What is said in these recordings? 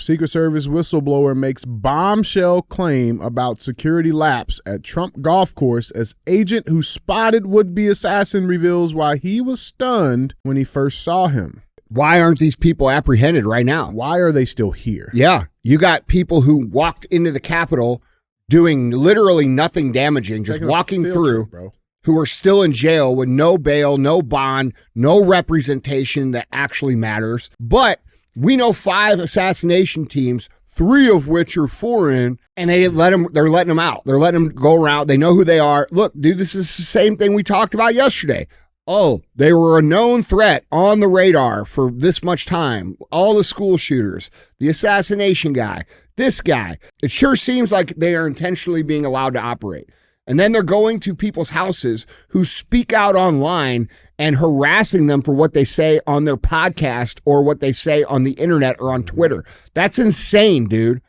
Secret Service whistleblower makes bombshell claim about security lapse at Trump golf course as agent who spotted would-be assassin reveals why he was stunned when he first saw him. Why aren't these people apprehended right now? Why are they still here? Yeah. You got people who walked into the Capitol doing literally nothing damaging, just walking through, bro, who are still in jail with no bail, no bond, no representation that actually matters. But we know 5 assassination teams, 3 of which are foreign, and they're letting them out. They're letting them go around. They know who they are. Look, dude, this is the same thing we talked about yesterday. Oh, they were a known threat on the radar for this much time. All the school shooters, the assassination guy, this guy. It sure seems like they are intentionally being allowed to operate. And then they're going to people's houses who speak out online and harassing them for what they say on their podcast or what they say on the internet or on Twitter. That's insane, dude.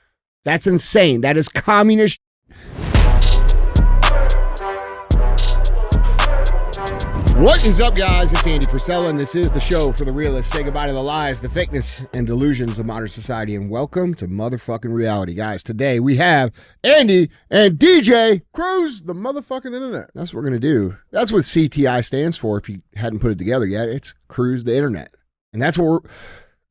That's insane. That is communist. What is up, guys? It's Andy Frisella, and this is the show for the realists. Say goodbye to the lies, the fakeness, and delusions of modern society, and welcome to motherfucking reality, guys. Today, we have Andy and DJ Cruise the motherfucking internet. That's what we're going to do. That's what CTI stands for, if you hadn't put it together yet. It's Cruise the Internet. And that's what we're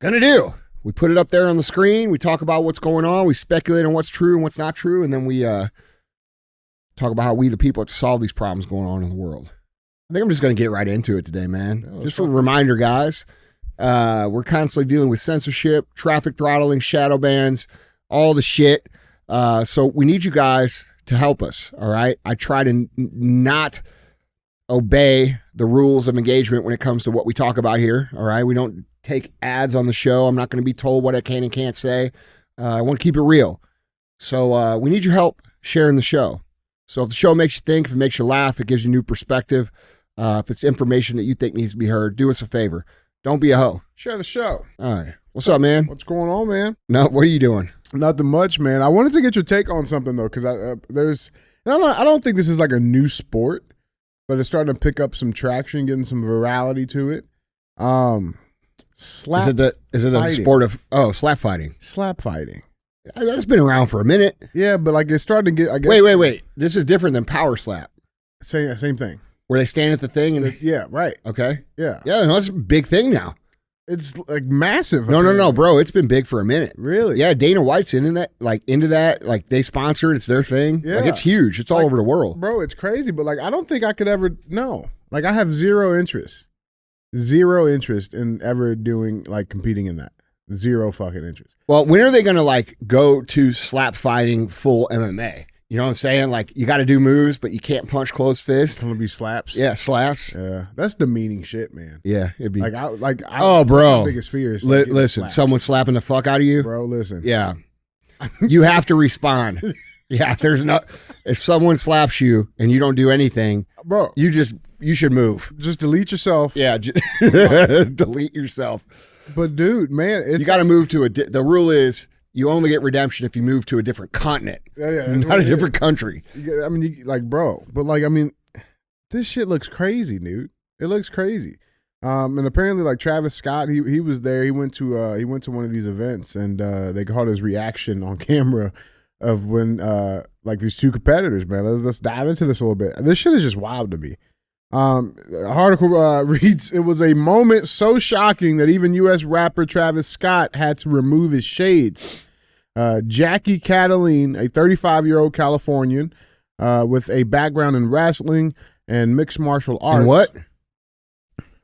going to do. We put it up there on the screen. We talk about what's going on. We speculate on what's true and what's not true. And then we talk about how we, the people, have to solve these problems going on in the world. I think I'm just going to get right into it today, man. Just a reminder, guys. We're constantly dealing with censorship, traffic throttling, shadow bans, all the shit. So we need you guys to help us, all right? I try to not obey the rules of engagement when it comes to what we talk about here, all right? We don't take ads on the show. I'm not going to be told what I can and can't say. I want to keep it real. So we need your help sharing the show. So if the show makes you think, if it makes you laugh, it gives you new perspective, if it's information that you think needs to be heard, do us a favor. Don't be a hoe. Share the show. All right. What's up, man? What's going on, man? No, what are you doing? Nothing much, man. I wanted to get your take on something, though, because I don't think this is like a new sport, but it's starting to pick up some traction, getting some virality to it. Slap Is it a sport of, slap fighting? Slap fighting. That's been around for a minute. Yeah, but like it's starting to get, I guess. Wait. This is different than power slap. Same thing. Where they stand at the thing and yeah, right. Okay. Yeah. Yeah, no, it's a big thing now. It's like massive. No, bro. It's been big for a minute. Really? Yeah, Dana White's into that. Like they sponsor it. It's their thing. Yeah. Like it's huge. It's all over the world. Bro, it's crazy. But like I don't think I could ever Like I have zero interest in ever doing like competing in that. Zero fucking interest. Well, when are they going to like go to slap fighting full MMA? You know what I'm saying? Like you got to do moves, but you can't punch closed fist. It's gonna be slaps. Yeah, slaps. Yeah, that's demeaning shit, man. Yeah, it'd be bro. My biggest fear is listen, someone slapping the fuck out of you, bro. Listen, yeah, you have to respond. Yeah, if someone slaps you and you don't do anything, bro, you should move. Just delete yourself. Yeah, delete yourself. But dude, man, you got to move to the rule is you only get redemption if you move to a different continent, not a different country. I mean, this shit looks crazy, dude. It looks crazy. And apparently, like Travis Scott, he was there. He went to one of these events, and they caught his reaction on camera of when like these two competitors, man. Let's dive into this a little bit. This shit is just wild to me. The article reads, it was a moment so shocking that even U.S. rapper Travis Scott had to remove his shades. Jackie Cataline, a 35-year-old Californian with a background in wrestling and mixed martial arts. And what?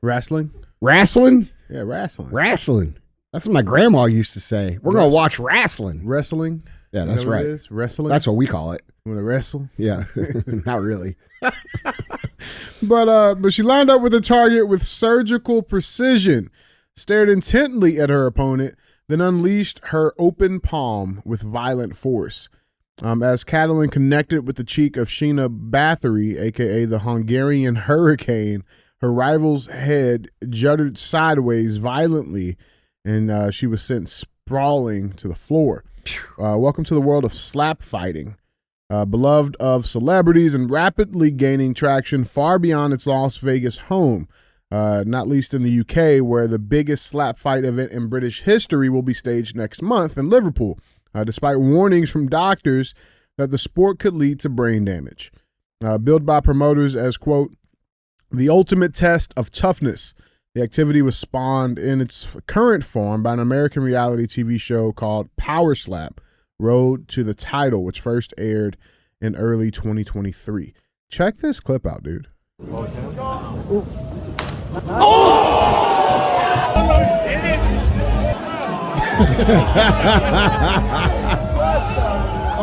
Wrestling? Wrestling? Yeah, wrestling. Wrestling. That's what my grandma used to say. We're going to watch wrestling. Wrestling? Yeah, that's right. It is? Wrestling? That's what we call it. You want to wrestle? Yeah, not really. But she lined up with a target with surgical precision, stared intently at her opponent, then unleashed her open palm with violent force. As Catalin connected with the cheek of Sheena Bathory, a.k.a. the Hungarian Hurricane, her rival's head jutted sideways violently, and she was sent sprawling to the floor. Welcome to the world of slap fighting. Beloved of celebrities and rapidly gaining traction far beyond its Las Vegas home. not least in the UK, where the biggest slap fight event in British history will be staged next month in Liverpool, despite warnings from doctors that the sport could lead to brain damage. Billed by promoters as, quote, the ultimate test of toughness, the activity was spawned in its current form by an American reality TV show called Power Slap, Road to the Title, which first aired in early 2023. Check this clip out, dude.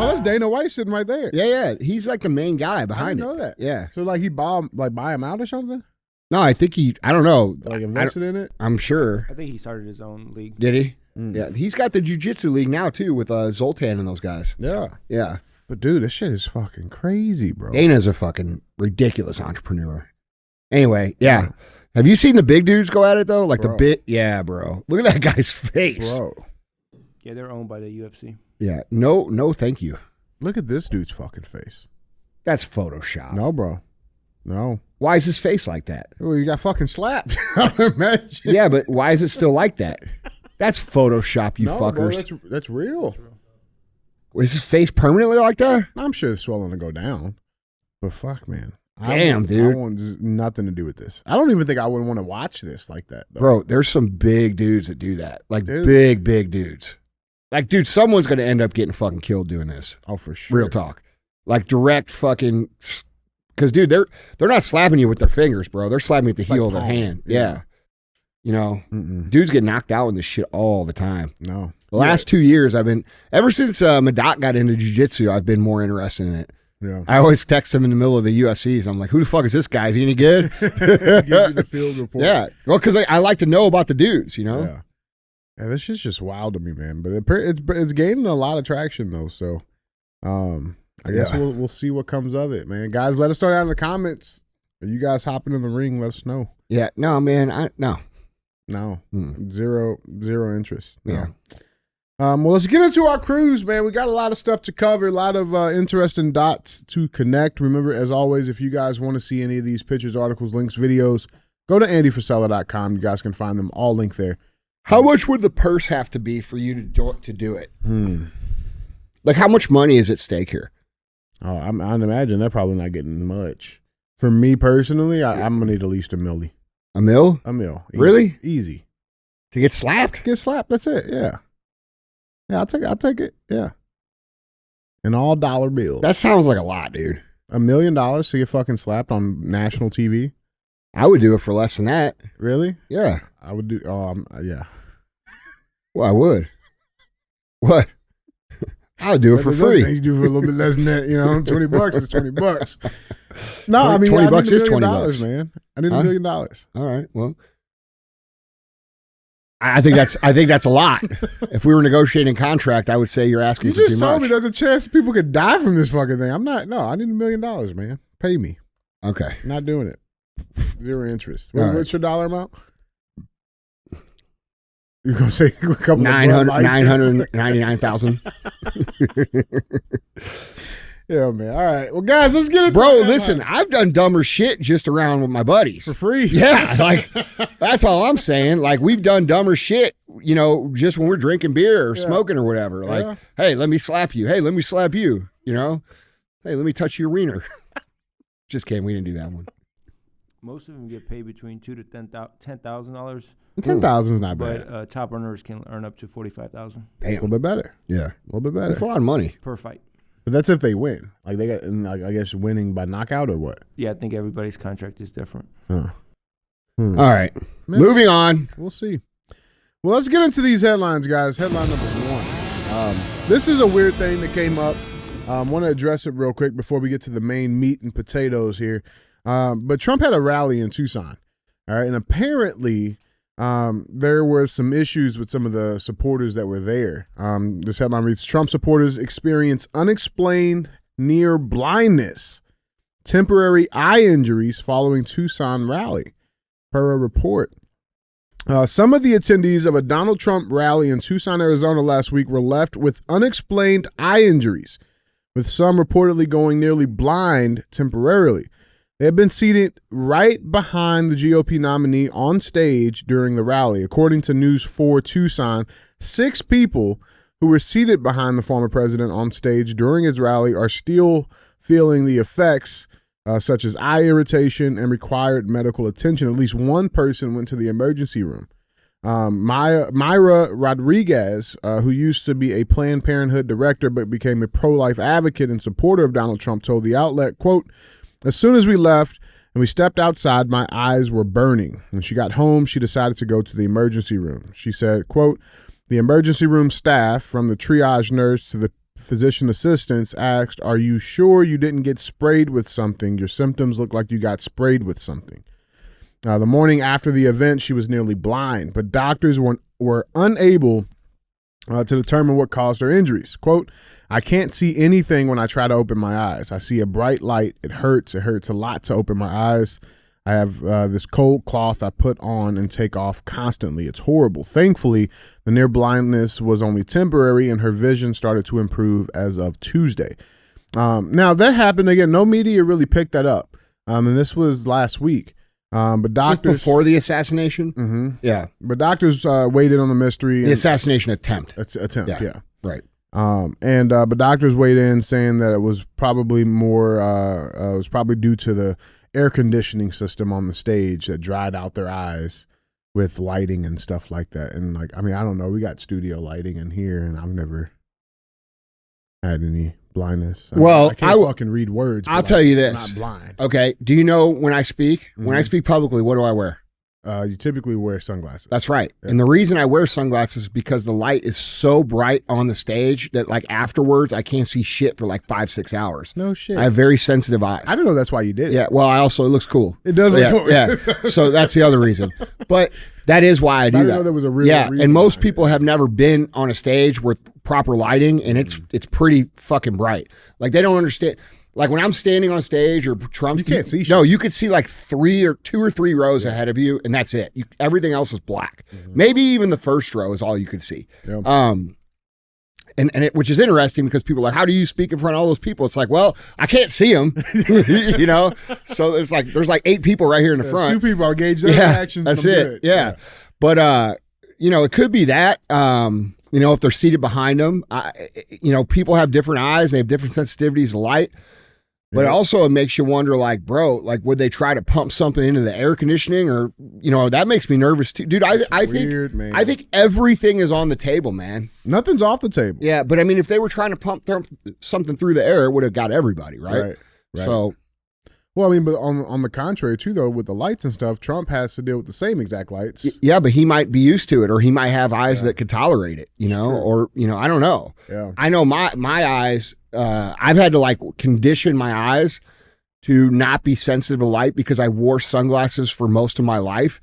Oh, that's Dana White sitting right there. Yeah. He's like the main guy I behind didn't know that. Yeah. So like he buy him out or something? No, I think I don't know. Like invested in it? I'm sure. I think he started his own league. Did he? Mm. Yeah. He's got the jiu-jitsu league now too with Zoltan and those guys. Yeah. Yeah. But dude, this shit is fucking crazy, bro. Dana's a fucking ridiculous entrepreneur. Anyway, yeah. Have you seen the big dudes go at it though? Like Bro. yeah, bro. Look at that guy's face. Bro, Yeah, they're owned by the UFC. Yeah. No, thank you. look at this dude's fucking face. That's Photoshop. No, bro. No. Why is his face like that? Well, you got fucking slapped. I imagine. Yeah, but why is it still like that? That's Photoshop, you No, fuckers. bro, that's real. Is his face permanently like that? I'm sure it's swelling to go down. But fuck, man. Damn, dude. I want nothing to do with this. I don't even think I would want to watch this like that, though. Bro, there's some big dudes that do that. Like Dude. big dudes. Like, dude, someone's going to end up getting fucking killed doing this. Oh, for sure. Real talk. Like direct fucking, because dude, they're not slapping you with their fingers, bro. They're slapping you with the heel of their palm. hand. Yeah. Yeah. You know, Mm-mm. dudes get knocked out in this shit all the time. No. The last 2 years, ever since Madak got into jiu-jitsu, I've been more interested in it. Yeah. I always text him in the middle of the UFCs. I'm like, who the fuck is this guy? Is he any good? Give you the field report. Yeah. Well, because I like to know about the dudes, you know? Yeah. Yeah, this shit's just wild to me, man. But it's gaining a lot of traction though. So, I guess we'll see what comes of it, man. Guys, let us know down in the comments. Are you guys hopping in the ring? Let us know. Yeah. No, man. No. No, Hmm. zero interest. No. Yeah. Well, let's get into our cruise, man. We got a lot of stuff to cover, a lot of interesting dots to connect. Remember, as always, if you guys want to see any of these pictures, articles, links, videos, go to andyfrisella.com. You guys can find them all linked there. How much would the purse have to be for you to do it? Like, how much money is at stake here? Oh, I'd imagine they're probably not getting much. For me personally, I'm gonna need at least $1 million. $1 million? $1 million. Easy. Really? Easy. To get slapped? Get slapped. That's it. Yeah. Yeah, I'll take it. Yeah. An all dollar bill. That sounds like a lot, dude. $1 million to get fucking slapped on national TV. I would do it for less than that. Really? Yeah. I would do. Yeah. Well, I would. What? I would do it for free. You do for a little bit less than that, you know. $20 is $20. No, I mean, $20 is $1 million, $20, man. I need $1 million. All right. Well, I think that's a lot. If we were negotiating a contract, I would say you're asking You for too just told much. me there's a chance people could die from this fucking thing. I need $1 million, man. Pay me. Okay. Not doing it. Zero interest. All right. What's your dollar amount? You're gonna say a couple of 999,000. Yeah, man. All right. Well, guys, let's get into Bro, the listen, headlines. I've done dumber shit just around with my buddies. For free. Yeah, like that's all I'm saying. Like we've done dumber shit, you know, just when we're drinking beer or smoking or whatever. Like, Yeah. hey, let me slap you. Hey, let me slap you. You know, hey, let me touch your wiener. Just kidding. We didn't do that one. Most of them get paid between $2,000 to $10,000, 10,000 is not bad. but top earners can earn up to $45,000 A little Damn. bit better. Yeah, A little bit better. that's a lot of money. per fight. But that's if they win. Like they got, and like, I guess, winning by knockout or what? Yeah, I think everybody's contract is different. Huh. All right, Man. moving on. We'll see. Well, let's get into these headlines, guys. Headline number 1. This is a weird thing that came up. Want to address it real quick before we get to the main meat and potatoes here. But Trump had a rally in Tucson. All right. And apparently there were some issues with some of the supporters that were there. This headline reads, Trump supporters experience unexplained near blindness, temporary eye injuries following Tucson rally, per a report. Some of the attendees of a Donald Trump rally in Tucson, Arizona last week were left with unexplained eye injuries, with some reportedly going nearly blind temporarily. They had been seated right behind the GOP nominee on stage during the rally. According to News 4 Tucson, 6 people who were seated behind the former president on stage during his rally are still feeling the effects, such as eye irritation and required medical attention. At least one person went to the emergency room. Myra Rodriguez, who used to be a Planned Parenthood director but became a pro-life advocate and supporter of Donald Trump, told the outlet, quote, "As soon as we left and we stepped outside, my eyes were burning. When she got home, she decided to go to the emergency room." She said, quote, "The emergency room staff, from the triage nurse to the physician assistants, asked, 'Are you sure you didn't get sprayed with something? Your symptoms look like you got sprayed with something.'" The morning after the event, she was nearly blind, but doctors were unable to determine what caused her injuries. Quote, "I can't see anything when I try to open my eyes. I see a bright light. It hurts. It hurts a lot to open my eyes. I have this cold cloth I put on and take off constantly. It's horrible. Thankfully, the near blindness was only temporary and her vision started to improve as of Tuesday." Now, that happened again. No media really picked that up. And this was last week. But doctors, Just before the assassination? Mm-hmm. Yeah. But doctors weighed in on the mystery. The assassination attempt. Attempt, yeah. Right. But doctors weighed in saying that it was probably due to the air conditioning system on the stage that dried out their eyes with lighting and stuff like that. And I don't know. We got studio lighting in here, and I've never had any blindness. I can't fucking read words. I'll tell you this. I'm not blind. Okay. Do you know when I speak? When I speak publicly, what do I wear? You typically wear sunglasses. That's right. Yeah. And the reason I wear sunglasses is because the light is so bright on the stage that afterwards I can't see shit for 5-6 hours. No shit. I have very sensitive eyes. I didn't know that's why you did it. Yeah. Well, it looks cool. It does look cool. Yeah. So that's the other reason. But that is why I do I didn't that. know there was a real reason and most behind people have never been on a stage with proper lighting, and it's pretty fucking bright. They don't understand. When I'm standing on stage or Trump, you can't see shit. No, you could see 2 or 3 rows ahead of you, and that's it. Everything else is black. Maybe even the first row is all you could see. Yep. Which is interesting because people are like, how do you speak in front of all those people? It's well, I can't see them, So there's 8 people right here in the front. 2 people engage their reactions. That's I'm it. good. Yeah. But it could be that. If they're seated behind them, people have different eyes. They have different sensitivities to light. But also it makes you wonder, bro, would they try to pump something into the air conditioning, or that makes me nervous too, dude. I think everything is on the table, man. Nothing's off the table. Yeah, but if they were trying to pump something through the air, it would have got everybody, right? Right. So. Well, but on the contrary too, though, with the lights and stuff, Trump has to deal with the same exact lights. Yeah, but he might be used to it, or he might have eyes that could tolerate it, or I don't know. Yeah. I know my eyes. I've had to condition my eyes to not be sensitive to light because I wore sunglasses for most of my life,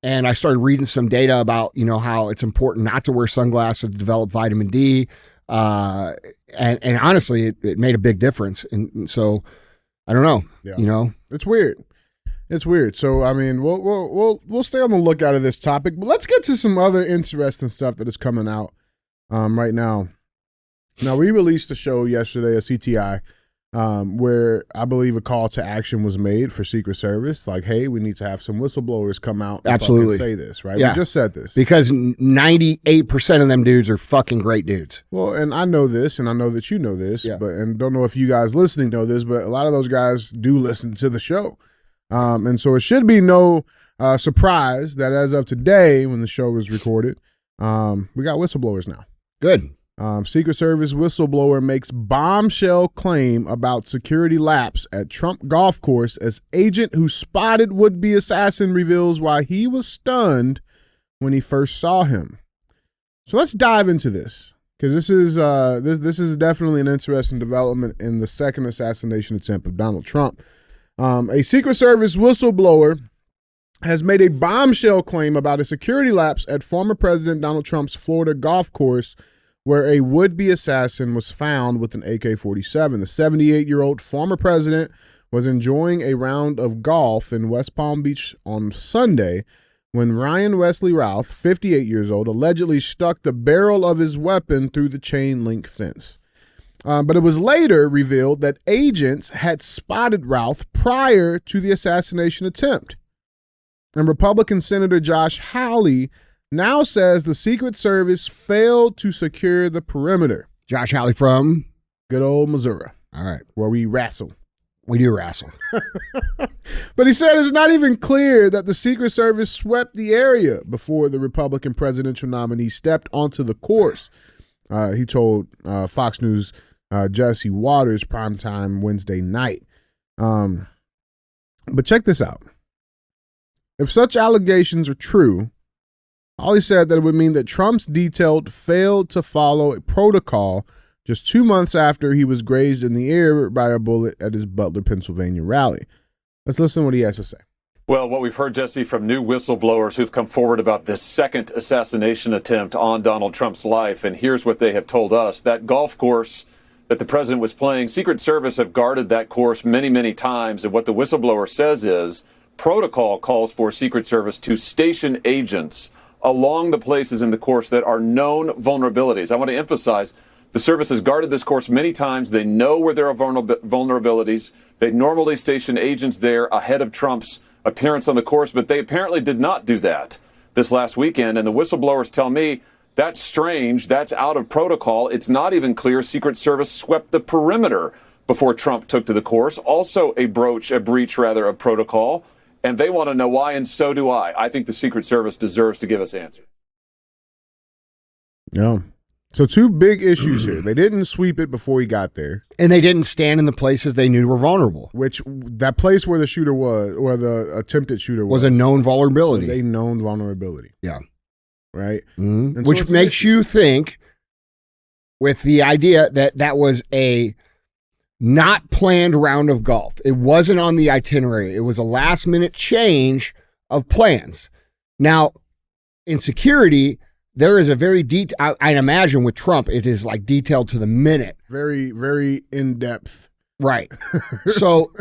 and I started reading some data about how it's important not to wear sunglasses to develop vitamin D, and honestly, it made a big difference, and so. I don't know. Yeah. It's weird. It's weird. So we'll stay on the lookout of this topic, but let's get to some other interesting stuff that is coming out right now. Now, we released a show yesterday, a CTI, where I believe a call to action was made for Secret Service. Hey, we need to have some whistleblowers come out and absolutely say this, right? Yeah. We just said this. Because 98% of them dudes are fucking great dudes. Well, and I know this, and I know that you know this, and don't know if you guys listening know this, but a lot of those guys do listen to the show. And so it should be no surprise that as of today, when the show was recorded, we got whistleblowers now. Good. Secret Service whistleblower makes bombshell claim about security lapse at Trump golf course as agent who spotted would-be assassin reveals why he was stunned when he first saw him. So let's dive into this, because this is definitely an interesting development in the second assassination attempt of Donald Trump. A Secret Service whistleblower has made a bombshell claim about a security lapse at former President Donald Trump's Florida golf course, where a would-be assassin was found with an AK-47. The 78-year-old former president was enjoying a round of golf in West Palm Beach on Sunday when Ryan Wesley Routh, 58 years old, allegedly stuck the barrel of his weapon through the chain link fence. But it was later revealed that agents had spotted Routh prior to the assassination attempt. And Republican Senator Josh Hawley now says the Secret Service failed to secure the perimeter. Josh Hawley from good old Missouri. All right. Where we wrestle. We do wrestle. But he said it's not even clear that the Secret Service swept the area before the Republican presidential nominee stepped onto the course. He told Fox News Jesse Waters primetime Wednesday night. But check this out. If such allegations are true, Hawley said that it would mean that Trump's detail failed to follow a protocol just 2 months after he was grazed in the ear by a bullet at his Butler, Pennsylvania rally. Let's listen to what he has to say. Well, what we've heard, Jesse, from new whistleblowers who've come forward about this second assassination attempt on Donald Trump's life, and here's what they have told us. That golf course that the president was playing, Secret Service have guarded that course many, many times, and what the whistleblower says is protocol calls for Secret Service to station agents along the places in the course that are known vulnerabilities. I want to emphasize the service has guarded this course many times. They know where there are vulnerabilities. They normally station agents there ahead of Trump's appearance on the course, but they apparently did not do that this last weekend. And the whistleblowers tell me that's strange. That's out of protocol. It's not even clear Secret Service swept the perimeter before Trump took to the course. Also a breach of protocol. And they want to know why, and so do I. I think the Secret Service deserves to give us answers. Yeah. So two big issues here. They didn't sweep it before he got there. And they didn't stand in the places they knew were vulnerable. Which, that place where the shooter was, or the attempted shooter was a known vulnerability. Was a known vulnerability. Yeah. Right? Mm-hmm. Which makes you think, with the idea that that was a not planned round of golf. It wasn't on the itinerary. It was a last minute change of plans. Now, in security, there is a very I'd imagine with Trump, it is like detailed to the minute. Very, very in depth. Right. So,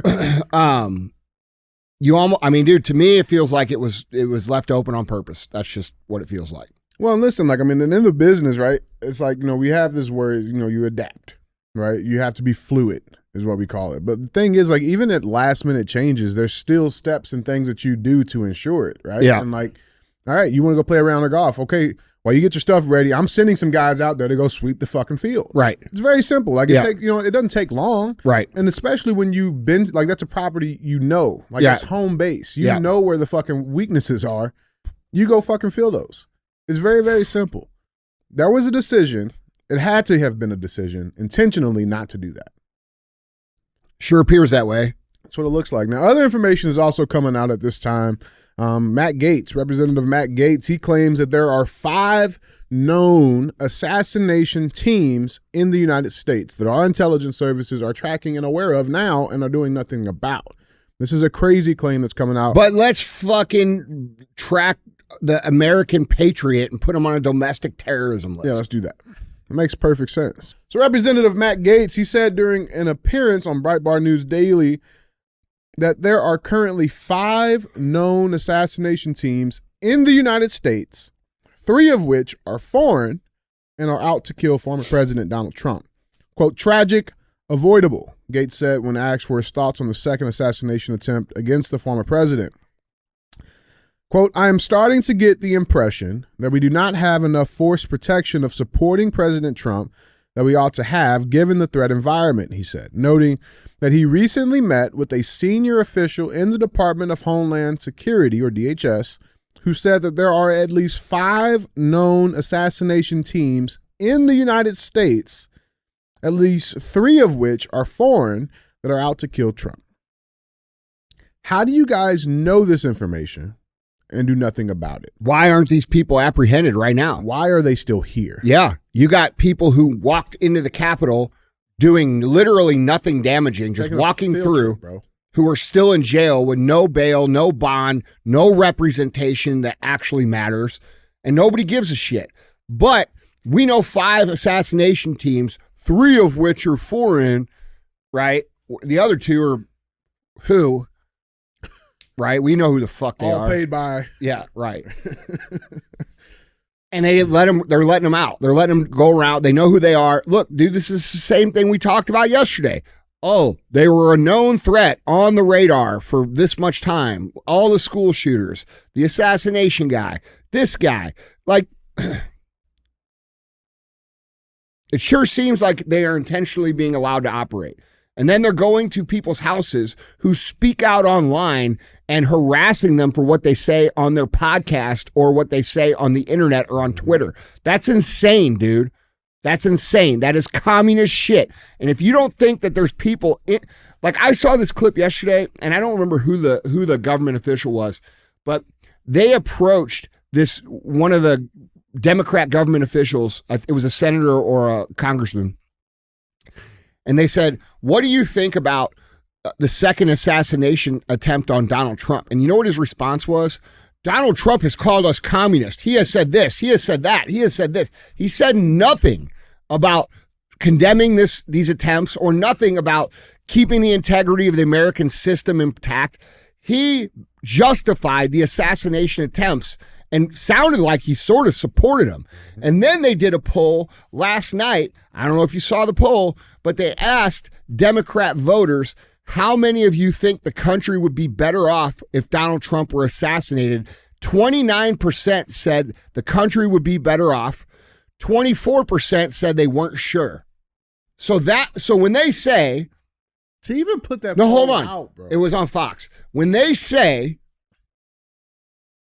dude, to me, it feels like it was left open on purpose. That's just what it feels like. Well, listen, in the business, right? It's like, we have this word, you adapt. Right? You have to be fluid is what we call it. But the thing is, like, even at last minute changes, there's still steps and things that you do to ensure it. Right. Yeah. And like, all right, you want to go play a round of golf. Okay. While you get your stuff ready, I'm sending some guys out there to go sweep the fucking field. Right. It's very simple. Like, it doesn't take long. Right. And especially when you've been, like, that's a property, like, it's home base. You know where the fucking weaknesses are. You go fucking fill those. It's very, very simple. There was a decision. It had to have been a decision intentionally not to do that. Sure appears that way. That's what it looks like. Now, other information is also coming out at this time. Matt Gaetz, Representative Matt Gaetz, he claims that there are 5 known assassination teams in the United States that our intelligence services are tracking and aware of now and are doing nothing about. This is a crazy claim that's coming out. But let's fucking track the American patriot and put him on a domestic terrorism list. Yeah, let's do that. It makes perfect sense. So Representative Matt Gaetz, he said during an appearance on Breitbart News Daily that there are currently 5 known assassination teams in the United States, 3 of which are foreign and are out to kill former President Donald Trump. Quote, tragic, avoidable, Gaetz said when asked for his thoughts on the second assassination attempt against the former president. Quote, I am starting to get the impression that we do not have enough force protection of supporting President Trump that we ought to have given the threat environment, he said, noting that he recently met with a senior official in the Department of Homeland Security, or DHS, who said that there are at least 5 known assassination teams in the United States, at least 3 of which are foreign, that are out to kill Trump. How do you guys know this information and do nothing about it? Why aren't these people apprehended right now? Why are they still here? Yeah. You got people who walked into the Capitol doing literally nothing damaging, just walking through, bro, who are still in jail with no bail, no bond, no representation that actually matters, and nobody gives a shit. But we know 5 assassination teams, 3 of which are foreign, right? The other 2 are who? Right? We know who the fuck they are. All paid by. Yeah, right. And they're letting them out. They're letting them go around. They know who they are. Look, dude, this is the same thing we talked about yesterday. Oh, they were a known threat on the radar for this much time. All the school shooters, the assassination guy, this guy. Like, it sure seems like they are intentionally being allowed to operate. And then they're going to people's houses who speak out online and harassing them for what they say on their podcast or what they say on the internet or on Twitter. That's insane, dude. That's insane. That is communist shit. And if you don't think that there's people like I saw this clip yesterday, and I don't remember who the government official was, but they approached one of the Democrat government officials. It was a senator or a congressman. And they said, what do you think about the second assassination attempt on Donald Trump? And you know what his response was? Donald Trump has called us communist. He has said this. He has said that. He has said this. He said nothing about condemning these attempts or nothing about keeping the integrity of the American system intact. He justified the assassination attempts and sounded like he sort of supported him. And then they did a poll last night. I don't know if you saw the poll, but they asked Democrat voters, how many of you think the country would be better off if Donald Trump were assassinated? 29% said the country would be better off. 24% said they weren't sure. So when they say, to even put that no, hold on, out, bro. It was on Fox. When they say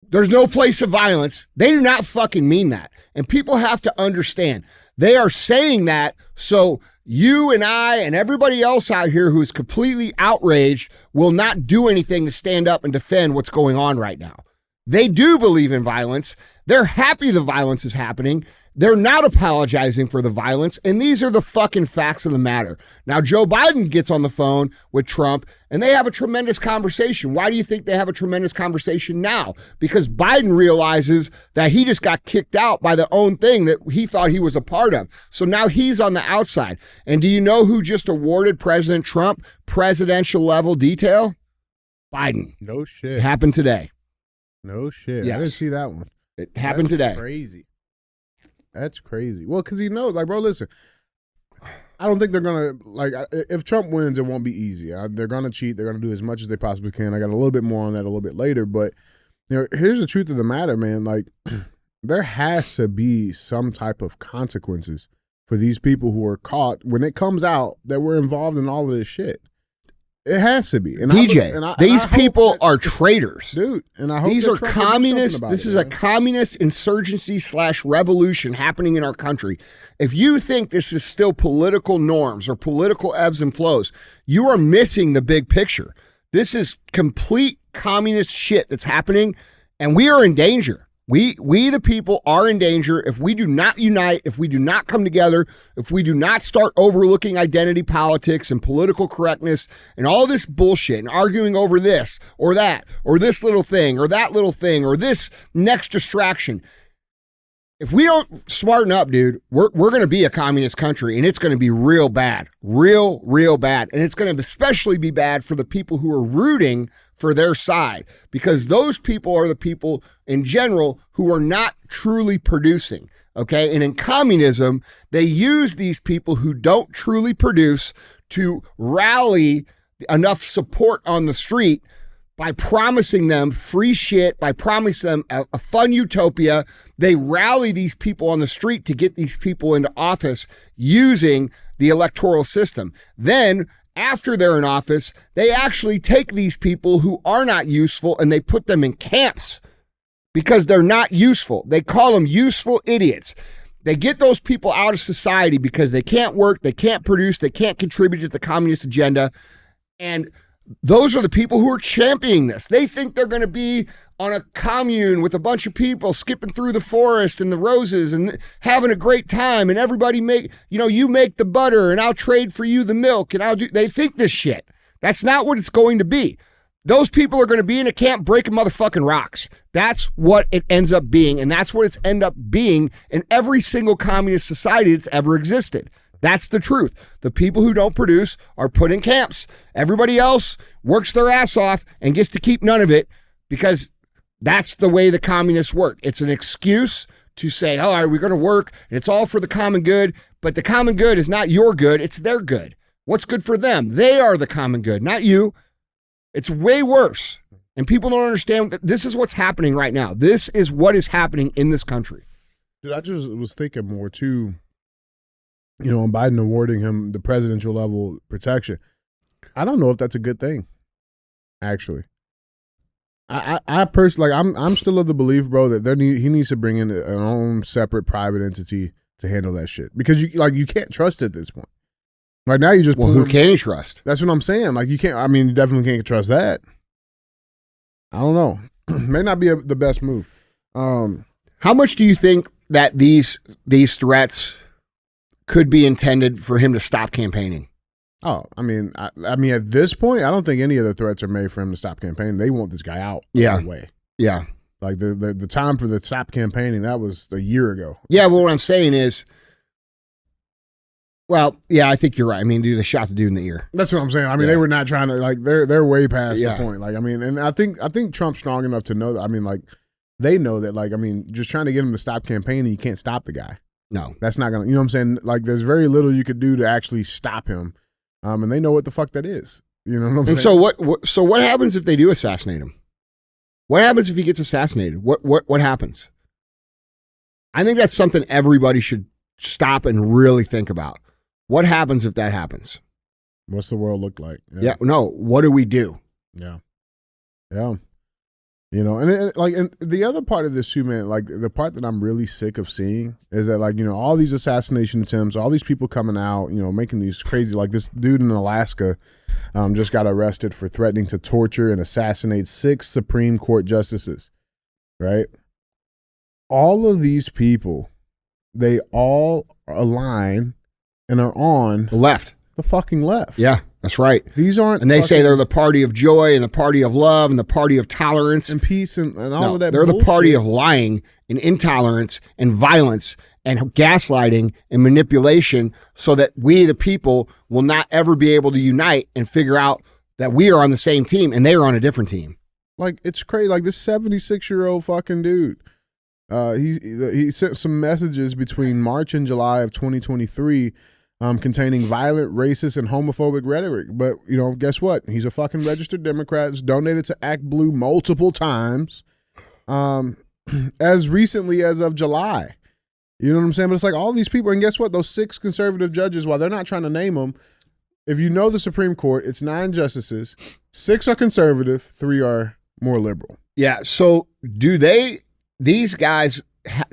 there's no place of violence, they do not fucking mean that. And people have to understand, they are saying that so you and I and everybody else out here who is completely outraged will not do anything to stand up and defend what's going on right now. They do believe in violence. They're happy the violence is happening. They're not apologizing for the violence, and these are the fucking facts of the matter. Now, Joe Biden gets on the phone with Trump, and they have a tremendous conversation. Why do you think they have a tremendous conversation now? Because Biden realizes that he just got kicked out by the own thing that he thought he was a part of. So now he's on the outside. And do you know who just awarded President Trump presidential level detail? Biden. No shit. It happened today. No shit. Yes. I didn't see that one. It happened today. Crazy. That's crazy. Well, because like, bro, listen, I don't think they're going to, like, if Trump wins, it won't be easy. They're going to cheat. They're going to do as much as they possibly can. I got a little bit more on that a little bit later. But, here's the truth of the matter, man. Like, there has to be some type of consequences for these people who are caught when it comes out that we're involved in all of this shit. It has to be. And DJ, these people are traitors. Dude, and I hope these are Trump will do communists. something about This it, is man. a communist insurgency / revolution happening in our country. If you think this is still political norms or political ebbs and flows, you are missing the big picture. This is complete communist shit that's happening, and we are in danger. We the people are in danger if we do not unite, if we do not come together, if we do not start overlooking identity politics and political correctness and all this bullshit and arguing over this or that or this little thing or that little thing or this next distraction. If we don't smarten up, dude, we're going to be a communist country, and it's going to be real bad, real bad. And it's going to especially be bad for the people who are rooting for their side, because those people are the people in general who are not truly producing. Okay. And in communism, they use these people who don't truly produce to rally enough support on the street by promising them free shit, by promising them a fun utopia. They rally these people on the street to get these people into office using the electoral system. Then, after they're in office, they actually take these people who are not useful and they put them in camps because they're not useful. They call them useful idiots. They get those people out of society because they can't work, they can't produce, they can't contribute to the communist agenda. And those are the people who are championing this. They think they're going to be on a commune with a bunch of people skipping through the forest and the roses and having a great time, and everybody you make the butter and I'll trade for you the milk and they think this shit. That's not what it's going to be. Those people are going to be in a camp breaking motherfucking rocks. That's what it ends up being, and that's what it's end up being in every single communist society that's ever existed. That's the truth. The people who don't produce are put in camps. Everybody else works their ass off and gets to keep none of it because that's the way the communists work. It's an excuse to say, all right, we're going to work and it's all for the common good, but the common good is not your good, it's their good. What's good for them? They are the common good, not you. It's way worse. And people don't understand that this is what's happening right now. This is what is happening in this country. Dude, I just was thinking more too, on Biden awarding him the presidential level protection. I don't know if that's a good thing, actually. I personally, I'm still of the belief, bro, that he needs to bring in an own separate private entity to handle that shit, because you can't trust it at this point. Right now, you just who can you trust? That's what I'm saying. Like, you can't. I mean, you definitely can't trust that. I don't know. May not be the best move. How much do you think that these threats could be intended for him to stop campaigning? Oh, I mean, at this point, I don't think any of the threats are made for him to stop campaigning. They want this guy out. Yeah. Of the way. Yeah. Like the time for the stop campaigning, that was a year ago. Yeah. Well, what I'm saying is, well, yeah, I think you're right. I mean, dude, they shot the dude in the ear. That's what I'm saying. I mean, they were not trying to, like, they're way past the point. Like, I mean, and I think Trump's strong enough to know that. I mean, like, they know that, like, I mean, just trying to get him to stop campaigning, you can't stop the guy. No. That's not going to, you know what I'm saying? Like, there's very little you could do to actually stop him. And they know what the fuck that is. You know what I'm saying? And so what happens if they do assassinate him? What happens if he gets assassinated? What happens? I think that's something everybody should stop and really think about. What happens if that happens? What's the world look like? Yeah. No. What do we do? Yeah. Yeah. And the other part of this too, man, like the part that I'm really sick of seeing is that, like, all these assassination attempts, all these people coming out, making these crazy, like this dude in Alaska just got arrested for threatening to torture and assassinate 6 Supreme Court justices, right? All of these people, they all align and are on the fucking left. Yeah. That's right. These aren't, and they say they're the party of joy and the party of love and the party of tolerance and peace and all of that. They're bullshit. the party of lying and intolerance and violence and gaslighting and manipulation, so that we, the people, will not ever be able to unite and figure out that we are on the same team and they are on a different team. Like, it's crazy. Like, this 76-year-old fucking dude, he sent some messages between March and July of 2023. Containing violent, racist, and homophobic rhetoric. But, guess what? He's a fucking registered Democrat. He's donated to Act Blue multiple times, as recently as of July. You know what I'm saying? But it's like all these people, and guess what? Those 6 conservative judges, while they're not trying to name them, if you know the Supreme Court, it's 9 justices. 6 are conservative, 3 are more liberal. Yeah, so these guys,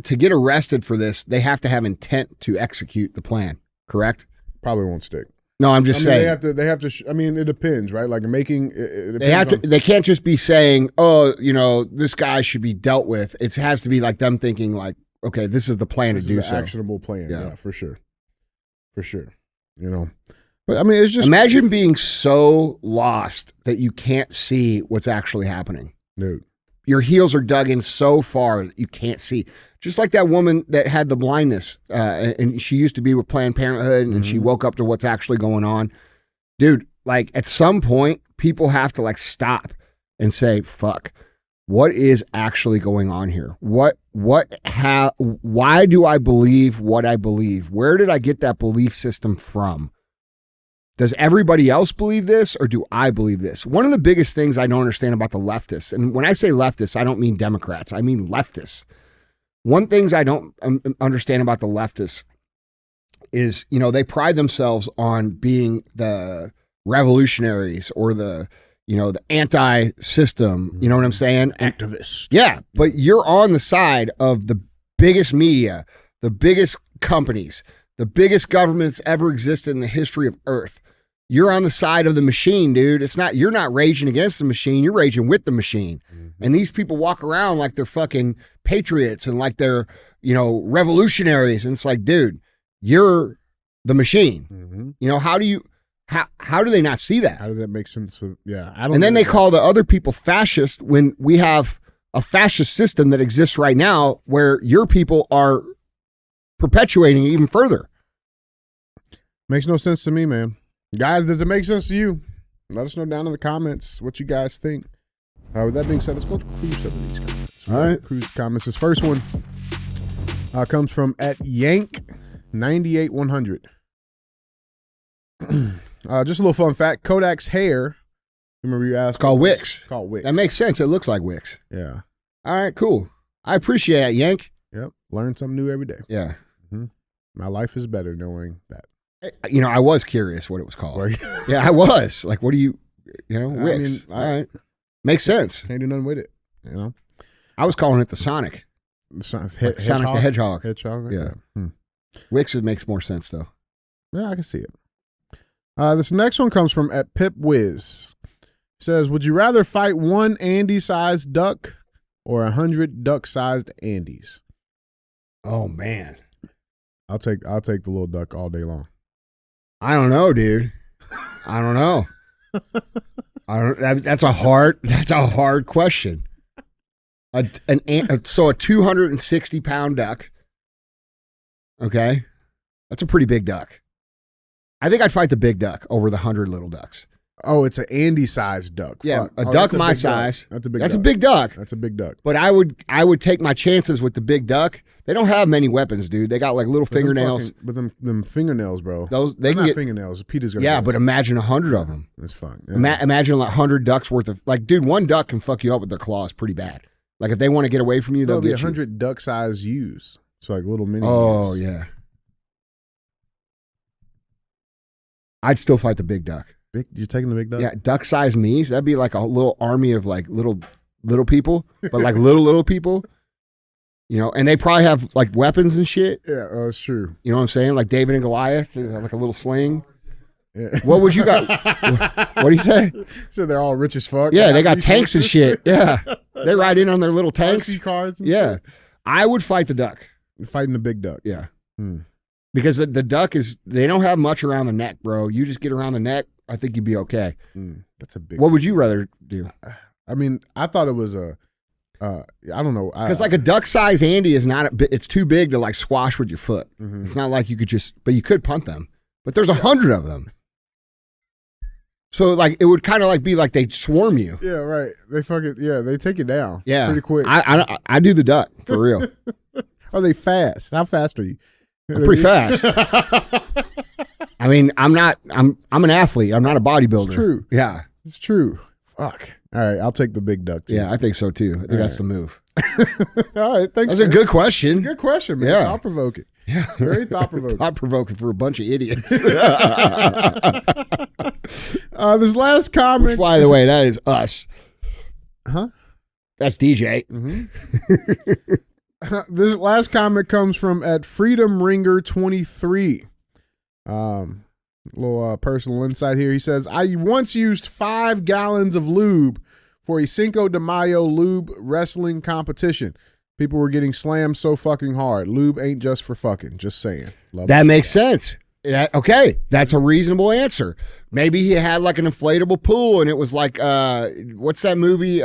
to get arrested for this, they have to have intent to execute the plan. Correct? Probably won't stick. No, I'm just saying. They have to. I mean, it depends, right? Like making. They can't just be saying, "Oh, this guy should be dealt with." It has to be like them thinking, like, "Okay, this is the plan to do so." Actionable plan, yeah, for sure, for sure. But I mean, it's just imagine being so lost that you can't see what's actually happening. Dude, your heels are dug in so far that you can't see. Just like that woman that had the blindness, and she used to be with Planned Parenthood, and she woke up to what's actually going on. Dude, like, at some point, people have to, like, stop and say, fuck, what is actually going on here? Why do I believe what I believe? Where did I get that belief system from? Does everybody else believe this, or do I believe this? One of the biggest things I don't understand about the leftists, and when I say leftists, I don't mean Democrats, I mean leftists. One things I don't understand about the leftists is, they pride themselves on being the revolutionaries or the anti-system. You know what I'm saying? Activists. Yeah, but you're on the side of the biggest media, the biggest companies, the biggest governments ever existed in the history of Earth. You're on the side of the machine, dude. You're not raging against the machine. You're raging with the machine. And these people walk around like they're fucking patriots and like they're, revolutionaries. And it's like, dude, you're the machine. How do they not see that? How does that make sense? Yeah. And then they call the other people fascist when we have a fascist system that exists right now where your people are perpetuating it even further. Makes no sense to me, man. Guys, does it make sense to you? Let us know down in the comments what you guys think. With that being said, let's go cruise some of these comments. All right. Cruise comments. This first one Comes from at Yank 98100. Just a little fun fact. Kodak's hair. Remember you asked? It's called Wix. Called Wix. That makes sense. It looks like Wix. Yeah. All right, cool. I appreciate it, Yank. Yep. Learn something new every day. Yeah. My life is better knowing that. You know, I was curious what it was called. Were you? Yeah, I was. Like, what do you know, Wix. I mean, all right. Makes sense. Can't do nothing with it. You know? I was calling it the Sonic. Sonic the Hedgehog. Hedgehog? Yeah. Hmm. Wix, it makes more sense, though. Yeah, I can see it. This next one comes from at Pip Wiz. Says, would you rather fight one Andy-sized duck or 100 duck-sized Andys? Oh, man. I'll take the little duck all day long. I don't know, dude. I don't know. That's a hard question. So a 260-pound duck. Okay, that's a pretty big duck. I think I'd fight the big duck over the 100 little ducks. Oh, it's an Andy-sized duck. Yeah, Fuck. a duck my size. That's a big. That's duck. a big duck. That's a big duck. But I would take my chances with the big duck. They don't have many weapons, dude. They got like little fingernails. But them fingernails, bro. Those they They're can not get fingernails. Peter's gonna. Yeah, but imagine 100 of them. it's fun. Yeah. Imagine like 100 ducks worth of like, dude. One duck can fuck you up with their claws pretty bad. Like if they want to get away from you, they'll There'll be get 100 duck-sized ewes. So like little mini. Oh ewes. yeah. I'd still fight the big duck. You're taking the big duck? Yeah, duck-sized me's. That'd be like a little army of like little people, but like little people. You know, and they probably have like weapons and shit. Yeah, that's true. You know what I'm saying? Like David and Goliath, they have like a little sling. Yeah. What would you got? What do you say? So they're all rich as fuck. Yeah, they got tanks and shit. Yeah, they ride in on their little tanks. RC cars. And Yeah, shit. I would fight the duck. You're fighting the big duck. Yeah, Hmm. because the duck they don't have much around the neck, bro. You just get around the neck, I think you'd be okay. That's a big. What would you rather do? I mean, I thought it was I don't know. Because like a duck-sized Andy is not. It's too big to like squash with your foot. Mhm. It's not like you could but you could punt them. But there's 100 of them. So like it would kind of like be like they swarm you. Yeah, right. They they take you down. Yeah, pretty quick. I do the duck for real. Are they fast? How fast are you? I'm pretty fast. I mean, I'm an athlete. I'm not a bodybuilder. It's true. Yeah, It's true. Fuck. All right, I'll take the big duck. Too. yeah, I think so too. I think that's the move. All right, thanks. That's a good question. Good question, man. Yeah. Thought provoking. Yeah, Very thought provoking. thought provoking for a bunch of idiots. This last comment. Which, by the way, that is us. Huh? That's DJ. This last comment comes from at Freedom Ringer 23. Little personal insight here. He says, I once used 5 gallons of lube for a Cinco de Mayo lube wrestling competition. People were getting slammed so fucking hard. Lube ain't just for fucking. Just saying. Love That it. makes sense. Yeah, okay, that's a reasonable answer. Maybe he had like an inflatable pool, and it was like, what's that movie?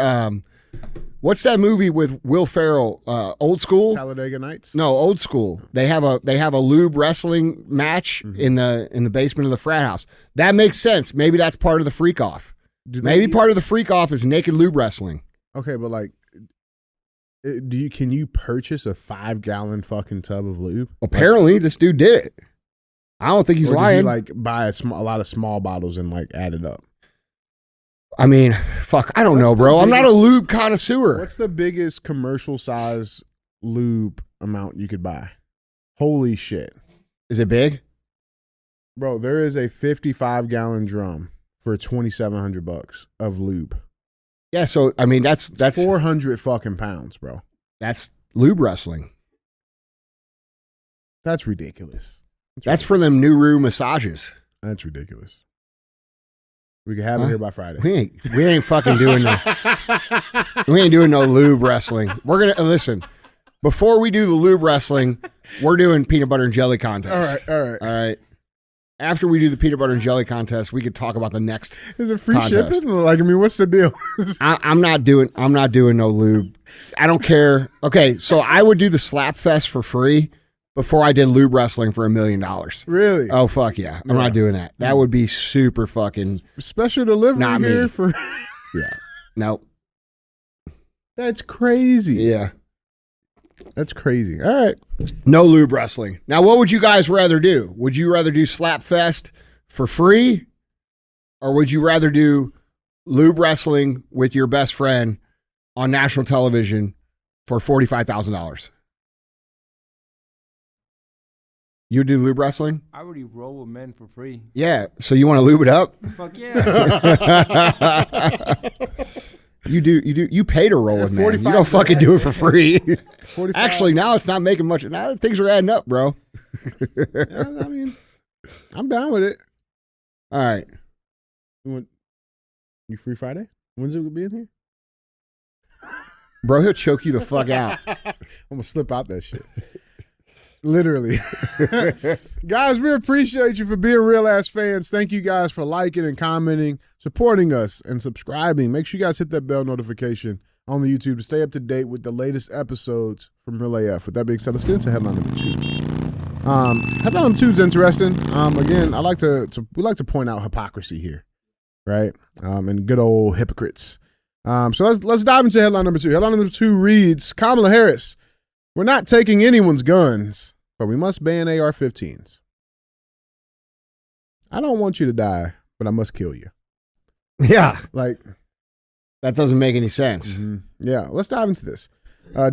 What's that movie with Will Ferrell? Old School? Talladega Nights? No, Old School. They have a lube wrestling match in the basement of the frat house. That makes sense. Maybe that's part of the freak off. Maybe part of the freak off is naked lube wrestling. Okay, but like, can you purchase a 5-gallon fucking tub of lube? Apparently, this dude did it. I don't think he's Or did lying. you like buy a lot of small bottles and like add it up? I mean, fuck, I don't know, What's the bro. I'm not a biggest- lube connoisseur. What's the biggest commercial size lube amount you could buy? Holy shit. Is it big? Bro, there is a 55-gallon drum for $2,700 of lube. Yeah, so I mean that's 400 fucking pounds, bro. that's lube wrestling. That's ridiculous. That's for them Nuru massages. That's ridiculous. We can have it here by Friday. We ain't fucking doing no lube wrestling. We're gonna listen. Before we do the lube wrestling, we're doing peanut butter and jelly contest. All right. After we do the peanut butter and jelly contest, we could talk about the next. Is it free contest. shipping? Like, I mean, what's the deal? I'm not doing no lube. I don't care. Okay, so I would do the slap fest for free before I did lube wrestling for $1 million. Really? Oh fuck yeah! I'm not doing that. That would be super fucking. Special delivery Not me. here for. Yeah. No. That's crazy. Yeah. That's crazy. All right. No lube wrestling. Now, what would you guys rather do? Would you rather do Slapfest for free, or would you rather do lube wrestling with your best friend on national television for $45,000? You do lube wrestling? I already roll with men for free. Yeah. So you want to lube it up? Fuck yeah. You pay to roll with men. You 45 don't fucking do it for free. 45. Actually, now it's not making much. Now things are adding up, bro. Yeah, I mean, I'm down with it. All right. You free Friday? When's it be in here? Bro, he'll choke you the fuck out. I'm gonna slip out that shit. Literally. Guys, we appreciate you for being real ass fans. Thank you guys for liking and commenting, supporting us, and subscribing. Make sure you guys hit that bell notification on the YouTube to stay up to date with the latest episodes from Real AF. With that being said, let's get into headline number 2. Headline number 2 is interesting. Again, we like to point out hypocrisy here, right? And good old hypocrites. So let's dive into headline number 2. Headline number 2 reads, Kamala Harris, we're not taking anyone's guns, but we must ban AR-15s. I don't want you to die, but I must kill you. Yeah. Like, that doesn't make any sense. mm-hmm. Yeah, let's dive into this.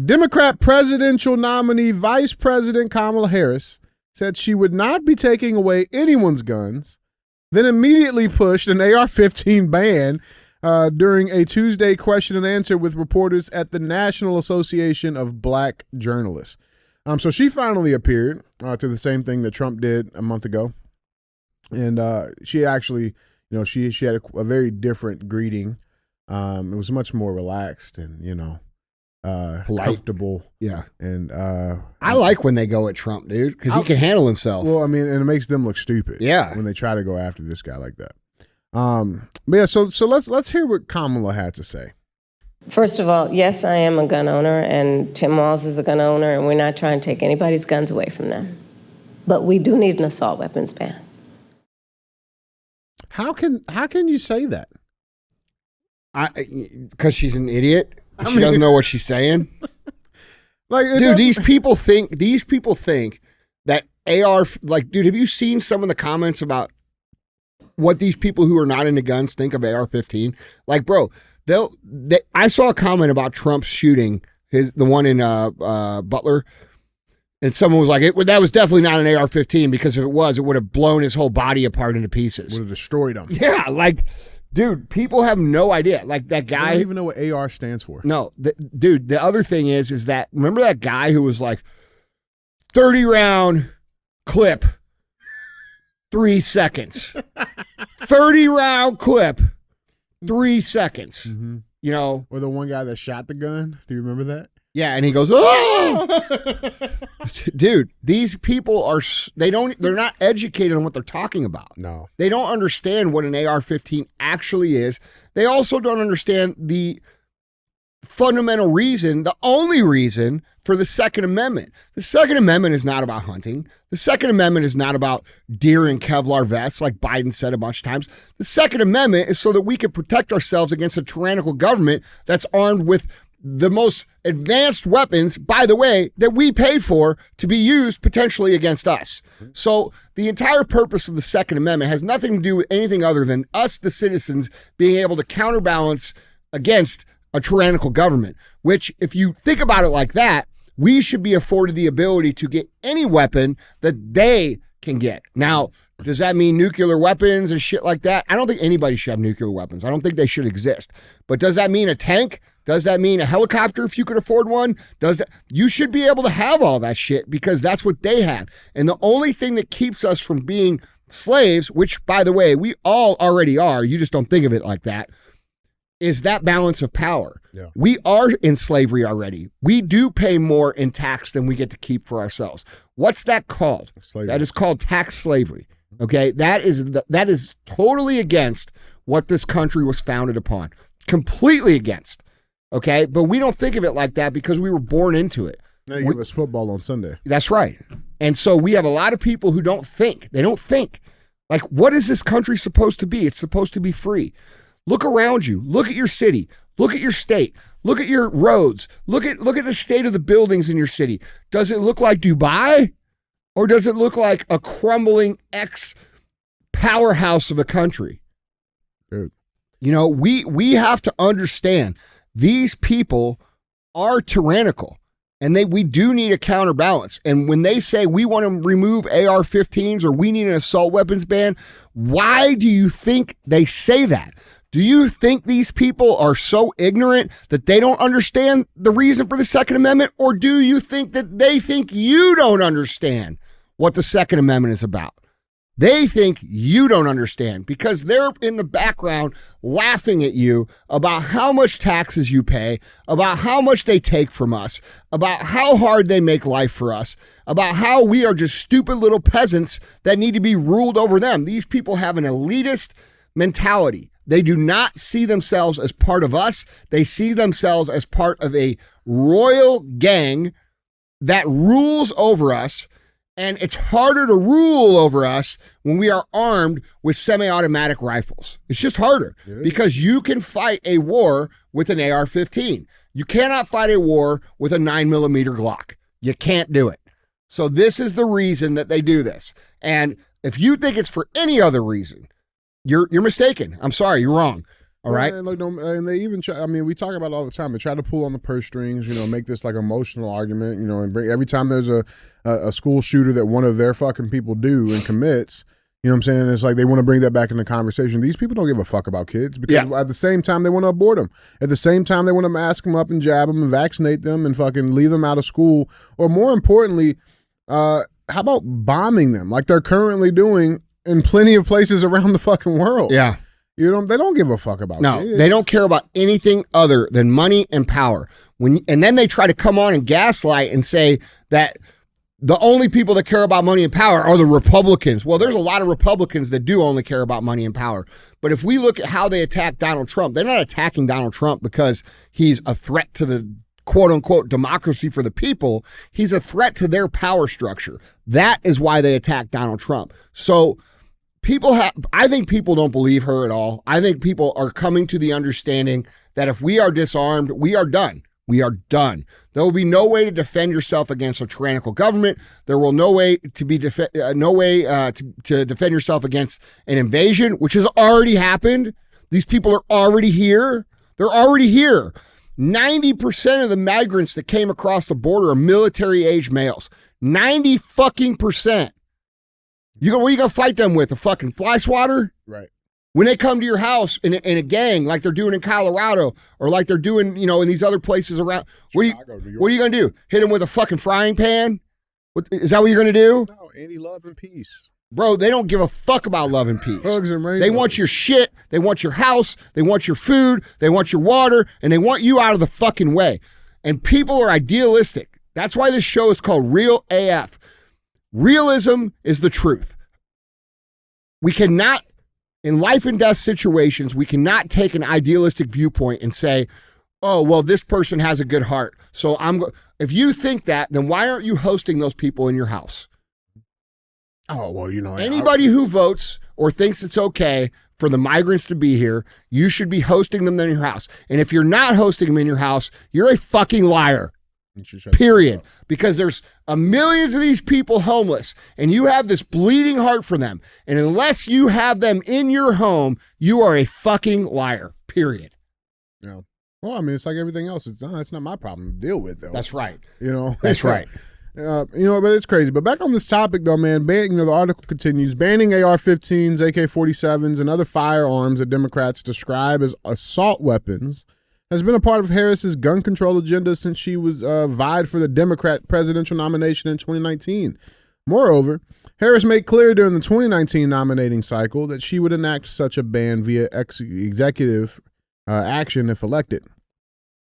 Democrat presidential nominee Vice President Kamala Harris said she would not be taking away anyone's guns, then immediately pushed an AR-15 ban during a Tuesday question and answer with reporters at the National Association of Black Journalists. So she finally appeared to the same thing that Trump did a month ago. And she actually, she had a very different greeting. It was much more relaxed and, comfortable. Yeah. And I like when they go at Trump, dude, because he can handle himself. Well, I mean, and it makes them look stupid. Yeah. When they try to go after this guy like that. But yeah, so let's hear what Kamala had to say. First of all, yes, I am a gun owner, and Tim Walz is a gun owner, and we're not trying to take anybody's guns away from them. But we do need an assault weapons ban. How can you say that? Because she's an idiot. She doesn't know what she's saying. Like, dude, these people think that AR, like, dude, have you seen some of the comments about what these people who are not into guns think of AR-15? Like, bro, I saw a comment about Trump's shooting, the one in Butler, and someone was like, that was definitely not an AR-15, because if it was, it would have blown his whole body apart into pieces. Would have destroyed him. Yeah, like, dude, people have no idea. Like, that guy. I don't even know what AR stands for. No, dude, the other thing is that, remember that guy who was like, 30-round clip, 3 seconds. 30-round clip, 3 seconds. Mm-hmm. Or the one guy that shot the gun. Do you remember that? Yeah, and he goes, oh! Dude, these people they're not educated on what they're talking about. No. They don't understand what an AR-15 actually is. They also don't understand the fundamental reason, the only reason for the Second Amendment. The Second Amendment is not about hunting. The Second Amendment is not about deer and Kevlar vests, like Biden said a bunch of times. The Second Amendment is so that we can protect ourselves against a tyrannical government that's armed with the most advanced weapons, by the way, that we pay for to be used potentially against us. So the entire purpose of the Second Amendment has nothing to do with anything other than us, the citizens, being able to counterbalance against a tyrannical government, which, if you think about it like that, we should be afforded the ability to get any weapon that they can get. Now, does that mean nuclear weapons and shit like that? I don't think anybody should have nuclear weapons. I don't think they should exist. But does that mean a tank? Does that mean a helicopter if you could afford one? You should be able to have all that shit, because that's what they have. And the only thing that keeps us from being slaves, which, by the way, we all already are, you just don't think of it like that, is that balance of power. Yeah. We are in slavery already. We do pay more in tax than we get to keep for ourselves. What's that called? Slavery. That is called tax slavery. Okay, that is totally against what this country was founded upon. Completely against. Okay, but we don't think of it like that because we were born into it. Now you give us football on Sunday. That's right. And so we have a lot of people who don't think. They don't think. Like, what is this country supposed to be? It's supposed to be free. Look around you. Look at your city. Look at your state. Look at your roads. Look at the state of the buildings in your city. Does it look like Dubai? Or does it look like a crumbling powerhouse of a country? Dude. You know, we have to understand these people are tyrannical, and we do need a counterbalance. And when they say we want to remove AR-15s or we need an assault weapons ban, why do you think they say that? Do you think these people are so ignorant that they don't understand the reason for the Second Amendment? Or do you think that they think you don't understand what the Second Amendment is about? They think you don't understand because they're in the background laughing at you about how much taxes you pay, about how much they take from us, about how hard they make life for us, about how we are just stupid little peasants that need to be ruled over them. These people have an elitist mentality. They do not see themselves as part of us. They see themselves as part of a royal gang that rules over us. And it's harder to rule over us when we are armed with semi-automatic rifles. It's just harder because you can fight a war with an AR-15. You cannot fight a war with a 9mm Glock. You can't do it. So this is the reason that they do this. And if you think it's for any other reason, you're mistaken. I'm sorry, you're wrong. All right. And they even try, I mean, we talk about it all the time. They try to pull on the purse strings, you know, make this like emotional argument, you know, and bring every time there's a school shooter that one of their fucking people do and commits, you know what I'm saying? It's like they want to bring that back in the conversation. These people don't give a fuck about kids because at the same time they want to abort them. At the same time they want to mask them up and jab them and vaccinate them and fucking leave them out of school. Or more importantly, how about bombing them like they're currently doing in plenty of places around the fucking world? Yeah. They don't give a fuck about kids. They don't care about anything other than money and power. And then they try to come on and gaslight and say that the only people that care about money and power are the Republicans. Well, there's a lot of Republicans that do only care about money and power. But if we look at how they attack Donald Trump, they're not attacking Donald Trump because he's a threat to the quote unquote democracy for the people. He's a threat to their power structure. That is why they attack Donald Trump. So I think people don't believe her at all. I think people are coming to the understanding that if we are disarmed, we are done. We are done. There will be no way to defend yourself against a tyrannical government. There will no way to defend yourself against an invasion, which has already happened. These people are already here. They're already here. 90% of the migrants that came across the border are military-age males. 90% what are you going to fight them with? A fucking fly swatter? Right. When they come to your house in a gang like they're doing in Colorado or like they're doing, you know, in these other places around, what are you going to do? Hit them with a fucking frying pan? Is that what you're going to do? No, anti-love and peace. Bro, they don't give a fuck about love and peace. They want your shit. They want your house. They want your food. They want your water. And they want you out of the fucking way. And people are idealistic. That's why this show is called Real AF. Realism is the truth. We cannot, in life and death situations, we cannot take an idealistic viewpoint and say, oh, well, this person has a good heart. So if you think that, then why aren't you hosting those people in your house? Oh, well, you know. Anybody who votes or thinks it's okay for the migrants to be here, you should be hosting them in your house. And if you're not hosting them in your house, you're a fucking liar. Period. Because there's millions of these people homeless and you have this bleeding heart for them. And unless you have them in your home, you are a fucking liar. Period. Yeah. Well, I mean, it's like everything else. It's not my problem to deal with, though. That's right. You know? That's right. You know, but it's crazy. But back on this topic, though, man, the article continues. Banning AR-15s, AK-47s, and other firearms that Democrats describe as assault weapons has been a part of Harris's gun control agenda since she was vied for the Democrat presidential nomination in 2019. Moreover, Harris made clear during the 2019 nominating cycle that she would enact such a ban via executive action if elected.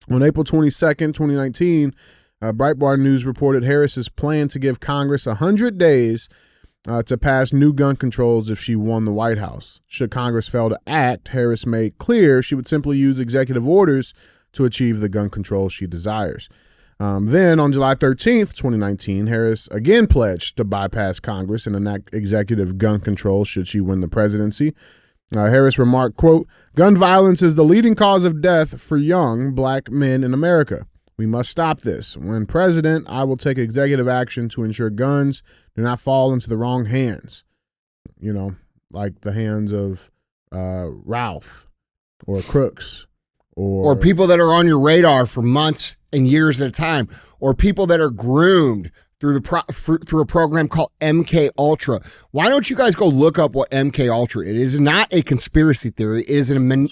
On April 22nd, 2019, Breitbart News reported Harris's plan to give Congress 100 days to pass new gun controls if she won the White House. Should Congress fail to act, Harris made clear she would simply use executive orders to achieve the gun control she desires. Then on July 13th, 2019, Harris again pledged to bypass Congress and enact executive gun control should she win the presidency. Harris remarked, quote, "Gun violence is the leading cause of death for young black men in America. We must stop this. When president, I will take executive action to ensure guns do not fall into the wrong hands." You know, like the hands of Ralph or Crooks or people that are on your radar for months and years at a time, or people that are groomed through through a program called MK Ultra. Why don't you guys go look up what MK Ultra is? It is not a conspiracy theory. It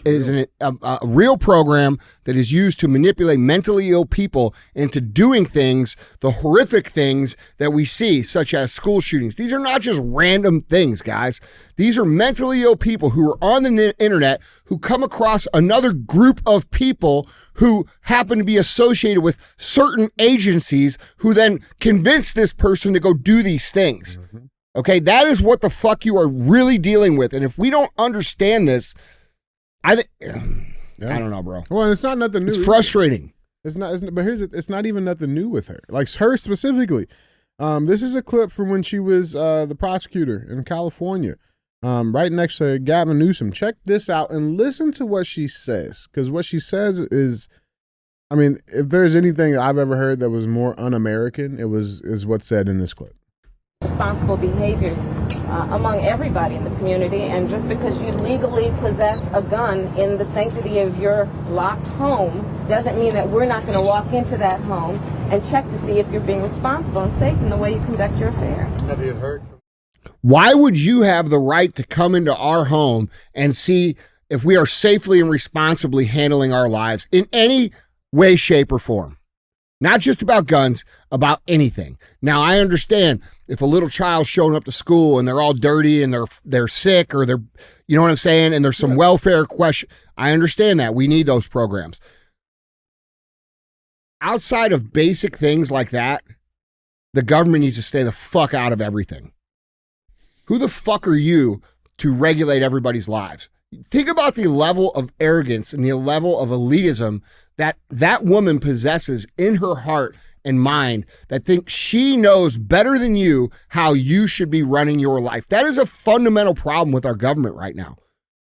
is a real program that is used to manipulate mentally ill people into doing things, the horrific things that we see, such as school shootings. These are not just random things, guys. These are mentally ill people who are on the internet who come across another group of people who happen to be associated with certain agencies who then convince this person to go do these things. Mm-hmm. Okay, that is what the fuck you are really dealing with. And if we don't understand this, I don't know, bro. Well, and it's not nothing new. It's frustrating. But it's not even nothing new with her. Like her specifically. This is a clip from when she was the prosecutor in California, right next to Gavin Newsom. Check this out and listen to what she says, because what she says is, I mean, if there's anything I've ever heard that was more un-American, is what's said in this clip. Responsible behaviors among everybody in the community, and just because you legally possess a gun in the sanctity of your locked home doesn't mean that we're not going to walk into that home and check to see if you're being responsible and safe in the way you conduct your affairs. Have you heard? Why would you have the right to come into our home and see if we are safely and responsibly handling our lives in any way, shape, or form? Not just about guns, about anything. Now, I understand if a little child's showing up to school and they're all dirty and they're sick, or they're, you know what I'm saying, and there's some welfare question. I understand that. We need those programs. Outside of basic things like that, the government needs to stay the fuck out of everything. Who the fuck are you to regulate everybody's lives? Think about the level of arrogance and the level of elitism that woman possesses in her heart and mind, that thinks she knows better than you how you should be running your life. That is a fundamental problem with our government right now.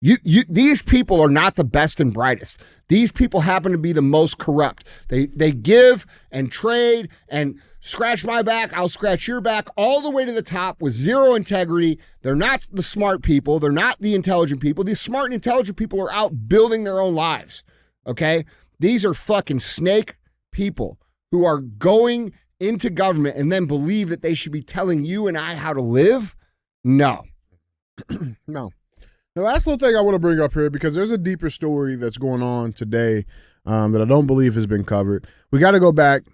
These people are not the best and brightest. These people happen to be the most corrupt. They give and trade and scratch my back, I'll scratch your back, all the way to the top with zero integrity. They're not the smart people. They're not the intelligent people. These smart and intelligent people are out building their own lives, okay? These are fucking snake people who are going into government and then believe that they should be telling you and I how to live. No. No. The last little thing I want to bring up here, because there's a deeper story that's going on today that I don't believe has been covered. We got to go back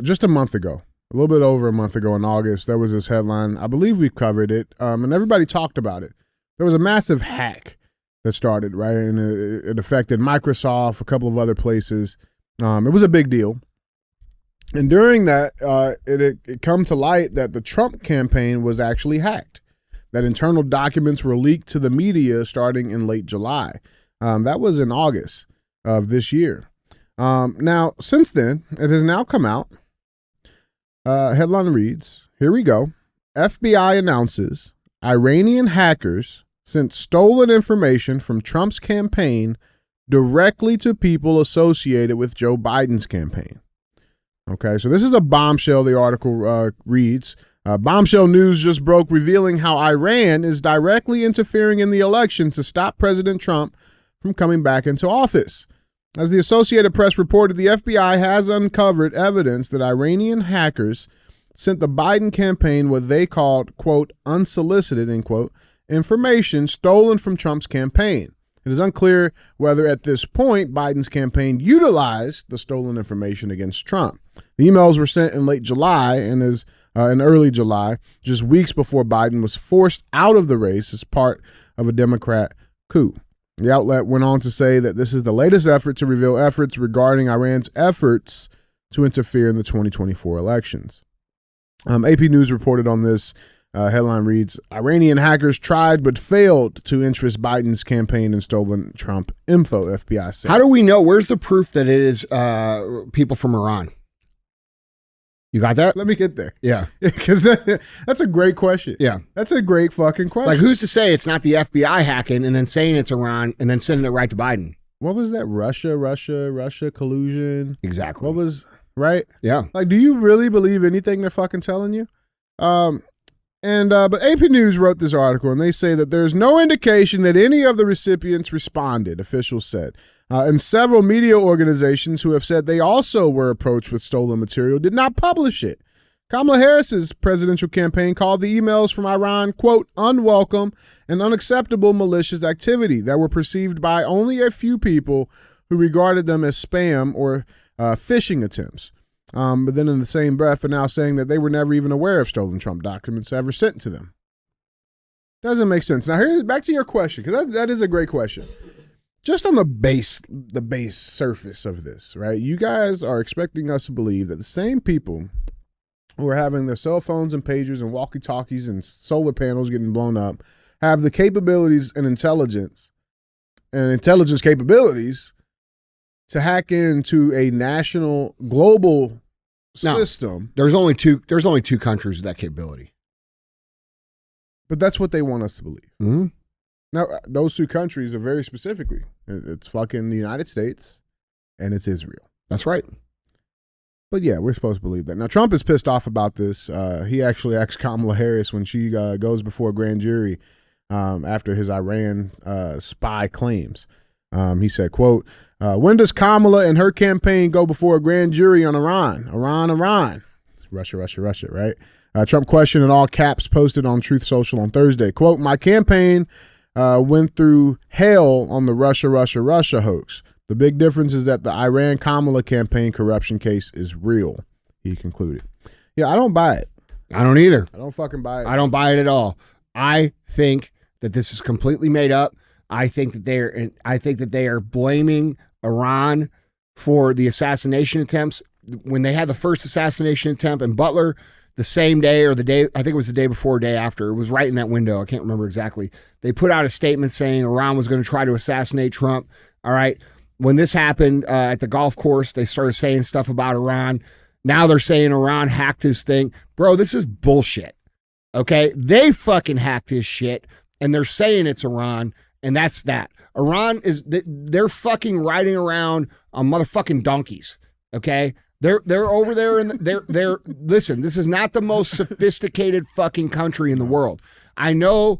just a month ago, a little bit over a month ago in August. There was this headline. I believe we covered it, and everybody talked about it. There was a massive hack that started, right? And it affected Microsoft, a couple of other places. It was a big deal. And during that, it come to light that the Trump campaign was actually hacked, that internal documents were leaked to the media starting in late July. That was in August of this year. Now, since then, it has now come out. Headline reads, here we go. FBI announces Iranian hackers sent stolen information from Trump's campaign directly to people associated with Joe Biden's campaign. Okay, so this is a bombshell, the article reads. Bombshell news just broke, revealing how Iran is directly interfering in the election to stop President Trump from coming back into office. As the Associated Press reported, the FBI has uncovered evidence that Iranian hackers sent the Biden campaign what they called, quote, unsolicited, end quote, information stolen from Trump's campaign. It is unclear whether at this point Biden's campaign utilized the stolen information against Trump. The emails were sent in late July and in early July, just weeks before Biden was forced out of the race as part of a Democrat coup. The outlet went on to say that this is the latest effort to reveal efforts regarding Iran's efforts to interfere in the 2024 elections. AP News reported on this. Headline reads, Iranian hackers tried but failed to interest Biden's campaign in stolen Trump info, FBI says. How do we know? Where's the proof that it is people from Iran? You got that? Let me get there. Yeah. Because that's a great question. Yeah. That's a great fucking question. Like, who's to say it's not the FBI hacking and then saying it's Iran and then sending it right to Biden? What was that? Russia collusion. Exactly. What was, right? Yeah. Like, do you really believe anything they're fucking telling you? But AP News wrote this article, and they say that there's no indication that any of the recipients responded, officials said. And several media organizations who have said they also were approached with stolen material did not publish it. Kamala Harris's presidential campaign called the emails from Iran, quote, unwelcome and unacceptable malicious activity that were perceived by only a few people who regarded them as spam or phishing attempts. But then in the same breath, they're now saying that they were never even aware of stolen Trump documents ever sent to them. Doesn't make sense. Now, here's back to your question, because that is a great question. Just on the base surface of this, right? You guys are expecting us to believe that the same people who are having their cell phones and pagers and walkie-talkies and solar panels getting blown up have the capabilities and intelligence capabilities to hack into a national global system. There's only two countries with that capability. But that's what they want us to believe. Mm-hmm. Now, those two countries are very specifically, it's fucking the United States and it's Israel. That's right. But yeah, we're supposed to believe that. Now, Trump is pissed off about this. He actually asked Kamala Harris when she goes before a grand jury after his Iran spy claims. He said, quote, when does Kamala and her campaign go before a grand jury on Iran? Iran. Russia, right? Trump question in all caps posted on Truth Social on Thursday. Quote, my campaign went through hell on the Russia hoax. The big difference is that the Iran-Kamala campaign corruption case is real, he concluded. Yeah, I don't buy it. I don't either. I don't fucking buy it. I don't buy it at all. I think that this is completely made up. I think that they are blaming Iran for the assassination attempts. When they had the first assassination attempt in Butler, the same day or the day, I think it was the day before or day after, it was right in that window. I can't remember exactly. They put out a statement saying Iran was going to try to assassinate Trump. All right. When this happened at the golf course, they started saying stuff about Iran. Now they're saying Iran hacked his thing. Bro, this is bullshit. Okay? They fucking hacked his shit, and they're saying it's Iran, and that's that. Iran they're fucking riding around on motherfucking donkeys. Okay? They're over there and they're listen, this is not the most sophisticated fucking country in the world. I know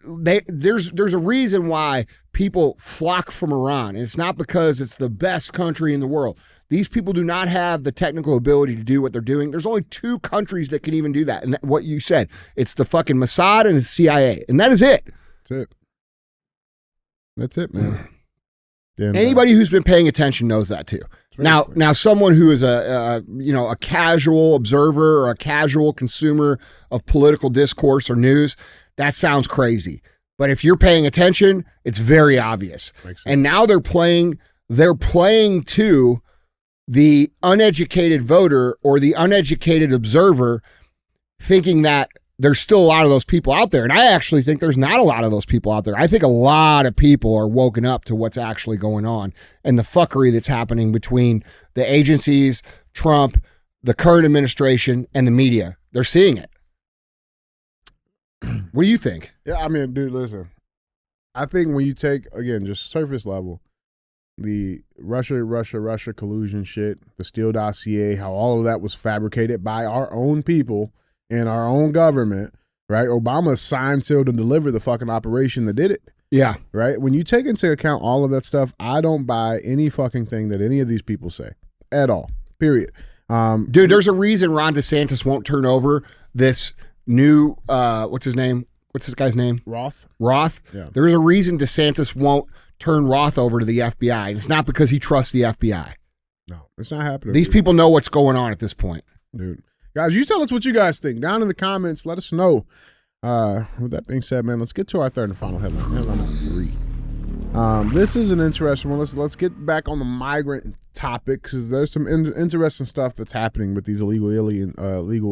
there's a reason why people flock from Iran, and it's not because it's the best country in the world. These people do not have the technical ability to do what they're doing. There's only two countries that can even do that. And what you said, it's the fucking Mossad and the CIA. And that is it. That's it, man. Anybody who's been paying attention knows that too. Now, someone who is a casual observer or a casual consumer of political discourse or news, that sounds crazy. But if you're paying attention, it's very obvious. And now they're playing to the uneducated voter or the uneducated observer, thinking that there's still a lot of those people out there. And I actually think there's not a lot of those people out there. I think a lot of people are woken up to what's actually going on and the fuckery that's happening between the agencies, Trump, the current administration, and the media. They're seeing it. What do you think? Yeah, I mean, dude, listen. I think when you take, again, just surface level, the Russia collusion shit, the Steele dossier, how all of that was fabricated by our own people and our own government, right? Obama signed, sealed, and delivered the fucking operation that did it. Yeah. Right? When you take into account all of that stuff, I don't buy any fucking thing that any of these people say at all, period. Dude, there's a reason Ron DeSantis won't turn over this new, what's his name? What's this guy's name? Roth. Yeah. There's a reason DeSantis won't turn Roth over to the FBI. And it's not because he trusts the FBI. No, it's not happening. These people know what's going on at this point. Dude. Guys, you tell us what you guys think. Down in the comments, let us know. With that being said, man, let's get to our third and final headline. Headline number 3. This is an interesting one. Let's get back on the migrant topic, because there's some interesting stuff that's happening with these illegal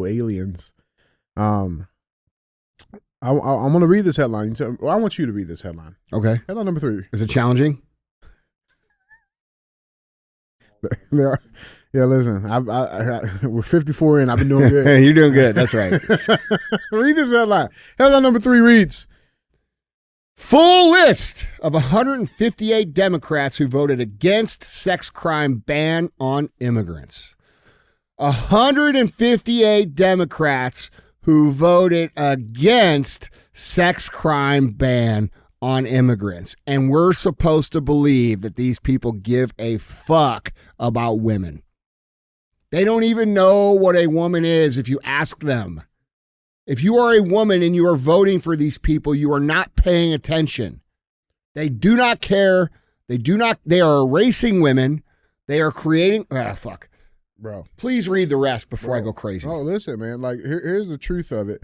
aliens. I'm going to read this headline. I want you to read this headline. Okay. Headline number 3. Is it challenging? There are, yeah, listen, we're 54 in. I've been doing good. You're doing good. That's right. Read this headline. Headline number 3 reads, Full list of 158 Democrats who voted against sex crime ban on immigrants. 158 Democrats who voted against sex crime ban on immigrants. And we're supposed to believe that these people give a fuck about women. They don't even know what a woman is if you ask them. If you are a woman and you are voting for these people, you are not paying attention. They do not care. They are erasing women. They are creating, fuck. bro. Please read the rest before I go crazy. Oh, listen, man. Like, here's the truth of it.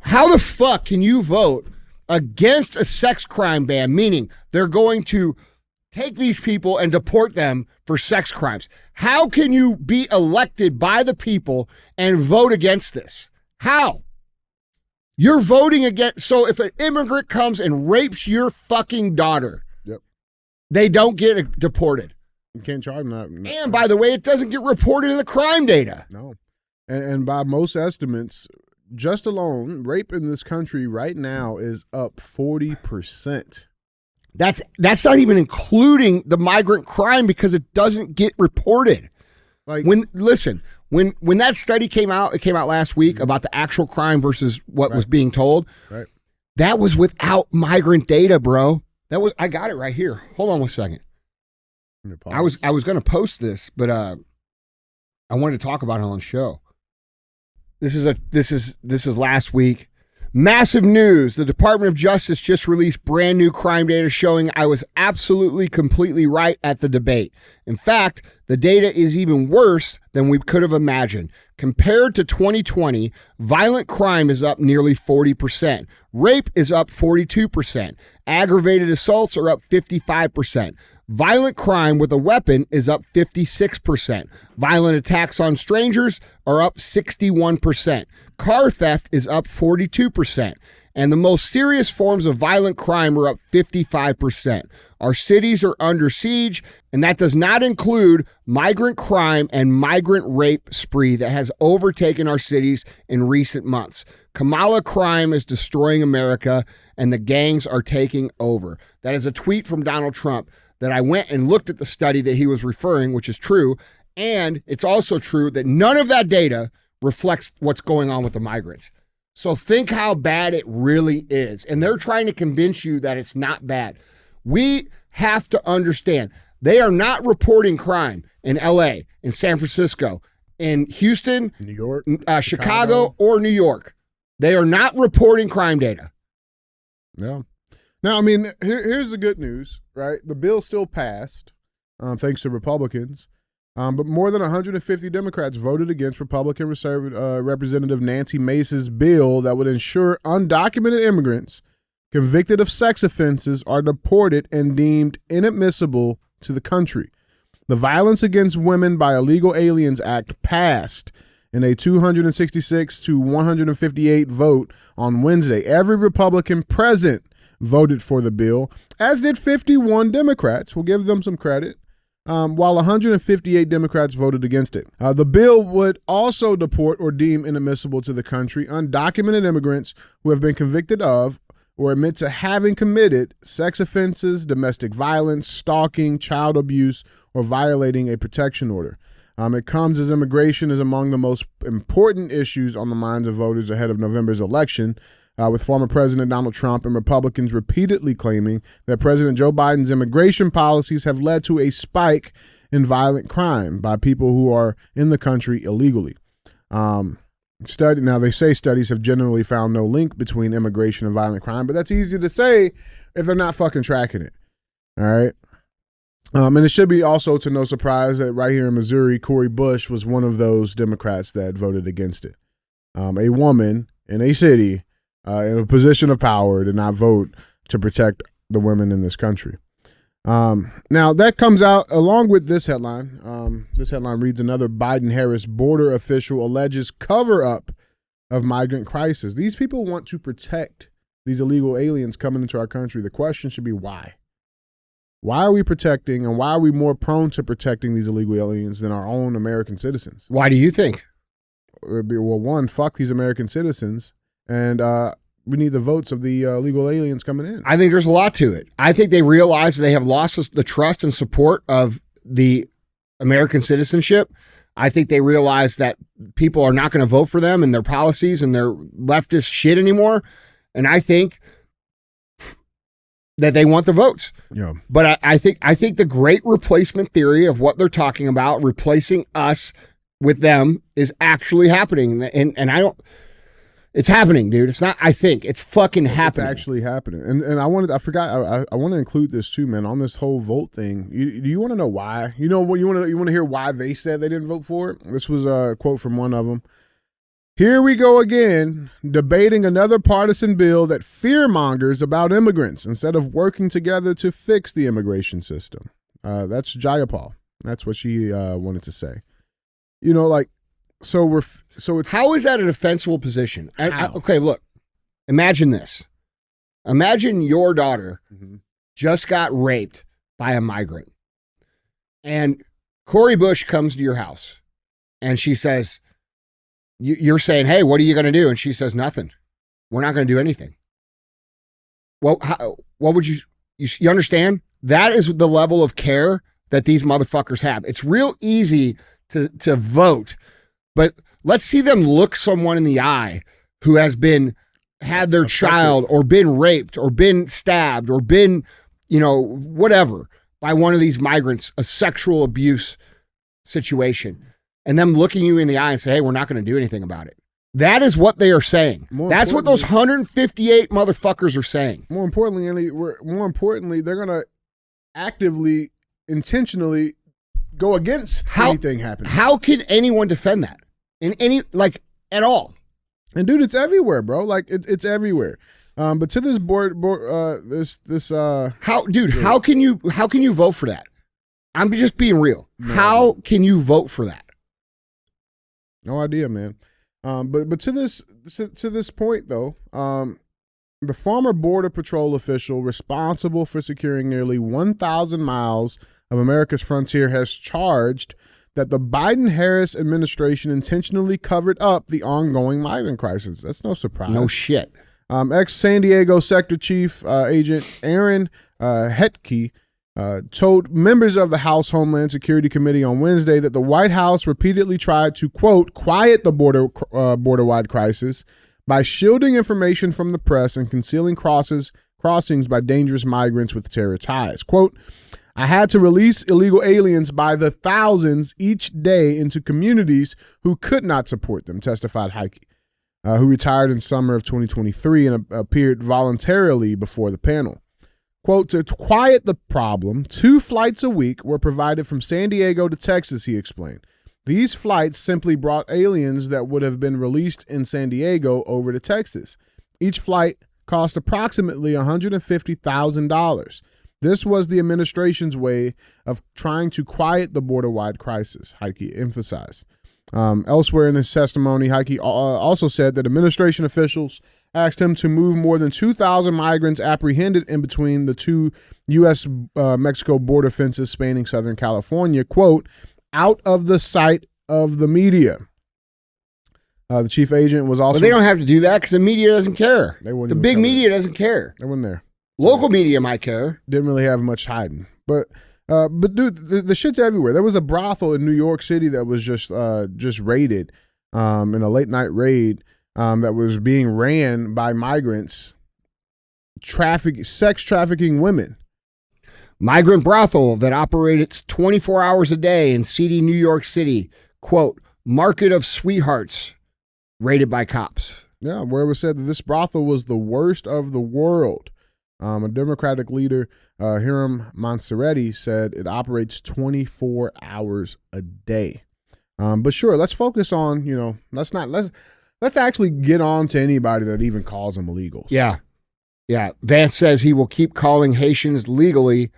How the fuck can you vote against a sex crime ban, meaning they're going to take these people and deport them for sex crimes? How can you be elected by the people and vote against this? How? You're voting against. So if an immigrant comes and rapes your fucking daughter, yep, they don't get deported. You can't charge them. And by the way, it doesn't get reported in the crime data. No. And by most estimates, just alone, rape in this country right now is up 40%. That's not even including the migrant crime because it doesn't get reported. Like, when that study came out, it came out last week about the actual crime versus what was being told. Right. That was without migrant data, bro. I got it right here. Hold on one second. I was going to post this, but I wanted to talk about it on the show. This is last week. Massive news. The Department of Justice just released brand new crime data showing I was absolutely, completely right at the debate. In fact, the data is even worse than we could have imagined. Compared to 2020, violent crime is up nearly 40%. Rape is up 42%. Aggravated assaults are up 55%. Violent crime with a weapon is up 56%. Violent attacks on strangers are up 61%. Car theft is up 42%. And the most serious forms of violent crime are up 55%. Our cities are under siege, and that does not include migrant crime and migrant rape spree that has overtaken our cities in recent months. Kamala crime is destroying America, and the gangs are taking over. That is a tweet from Donald Trump that I went and looked at the study that he was referring, which is true. And it's also true that none of that data reflects what's going on with the migrants. So think how bad it really is. And they're trying to convince you that it's not bad. We have to understand they are not reporting crime in LA, in San Francisco, in Houston, New York, Chicago, or New York. They are not reporting crime data. Yeah. Now, I mean, here's the good news, right? The bill still passed, thanks to Republicans, but more than 150 Democrats voted against Republican Representative Nancy Mace's bill that would ensure undocumented immigrants convicted of sex offenses are deported and deemed inadmissible to the country. The Violence Against Women by Illegal Aliens Act passed in a 266 to 158 vote on Wednesday. Every Republican present voted for the bill, as did 51 Democrats. We'll give them some credit, while 158 Democrats voted against it. The bill would also deport or deem inadmissible to the country undocumented immigrants who have been convicted of or admit to having committed sex offenses, domestic violence, stalking, child abuse, or violating a protection order. It comes as immigration is among the most important issues on the minds of voters ahead of November's election, with former President Donald Trump and Republicans repeatedly claiming that President Joe Biden's immigration policies have led to a spike in violent crime by people who are in the country illegally. Now, they say studies have generally found no link between immigration and violent crime, but that's easy to say if they're not fucking tracking it. All right. And it should be also to no surprise that right here in Missouri, Cori Bush was one of those Democrats that voted against it. A woman in a city in a position of power did not vote to protect the women in this country. Now, that comes out along with this headline. This headline reads, another Biden-Harris border official alleges cover-up of migrant crisis. These people want to protect these illegal aliens coming into our country. The question should be why? Why are we protecting, and why are we more prone to protecting these illegal aliens than our own American citizens? Why do you think? Well, one, fuck these American citizens, and we need the votes of the illegal aliens coming in. I think there's a lot to it. I think they realize they have lost the trust and support of the American citizenship. I think they realize that people are not going to vote for them and their policies and their leftist shit anymore. And I think that they want the votes. Yeah. But I think the great replacement theory of what they're talking about, replacing us with them, is actually happening. And I don't. It's happening, dude. It's not. I think it's fucking happening. It's actually happening. And I want to include this too, man. On this whole vote thing, do you want to know why? You know what? You want to hear why they said they didn't vote for it? This was a quote from one of them. Here we go again, debating another partisan bill that fearmongers about immigrants instead of working together to fix the immigration system. That's Jayapal. That's what she wanted to say. You know, like, so it's, how is that a defensible position? How? Okay, look, imagine this. Imagine your daughter just got raped by a migrant, and Cori Bush comes to your house, and she says, you're saying, hey, what are you going to do? And she says, nothing. We're not going to do anything. Well, what would you understand? That is the level of care that these motherfuckers have. It's real easy to vote, but let's see them look someone in the eye who has had their child or been raped or been stabbed or been, whatever, by one of these migrants, a sexual abuse situation, and them looking you in the eye and say, hey, we're not going to do anything about it. That is what they are saying. That's what those 158 motherfuckers are saying. More importantly, they're going to actively, intentionally go against anything happening. How can anyone defend that at all? And dude, it's everywhere, bro. Like it's everywhere. But to this how can you vote for that? I'm just being real. No, how can you vote for that? No idea, man. But to this point though, the former Border Patrol official responsible for securing nearly 1,000 miles of America's frontier has charged that the Biden-Harris administration intentionally covered up the ongoing migrant crisis. That's no surprise. No shit. Ex-San Diego Sector Chief Agent Aaron Hetke told members of the House Homeland Security Committee on Wednesday that the White House repeatedly tried to, quote, quiet the border-wide crisis by shielding information from the press and concealing crossings by dangerous migrants with terror ties. Quote, I had to release illegal aliens by the thousands each day into communities who could not support them, testified Heike, who retired in summer of 2023 and appeared voluntarily before the panel. Quote, to quiet the problem, 2 flights a week were provided from San Diego to Texas, he explained. These flights simply brought aliens that would have been released in San Diego over to Texas. Each flight cost approximately $150,000. This was the administration's way of trying to quiet the border-wide crisis, Heike emphasized. Elsewhere in his testimony, Heike also said that administration officials asked him to move more than 2,000 migrants apprehended in between the 2 U.S.-Mexico border fences spanning Southern California, quote, out of the sight of the media. The chief agent was also... But they don't have to do that because the media doesn't care. The big media doesn't care. They weren't there. Local media might care. Didn't really have much hiding. But dude, the shit's everywhere. There was a brothel in New York City that was just raided in a late night raid that was being ran by migrants, sex trafficking women. Migrant brothel that operates 24 hours a day in seedy New York City, quote, market of sweethearts, raided by cops. Yeah, where it was said that this brothel was the worst of the world. A Democratic leader, Hiram Monserrati, said it operates 24 hours a day. But sure, let's focus on, let's actually get on to anybody that even calls them illegals. Yeah. Yeah. Vance says he will keep calling Haitians legally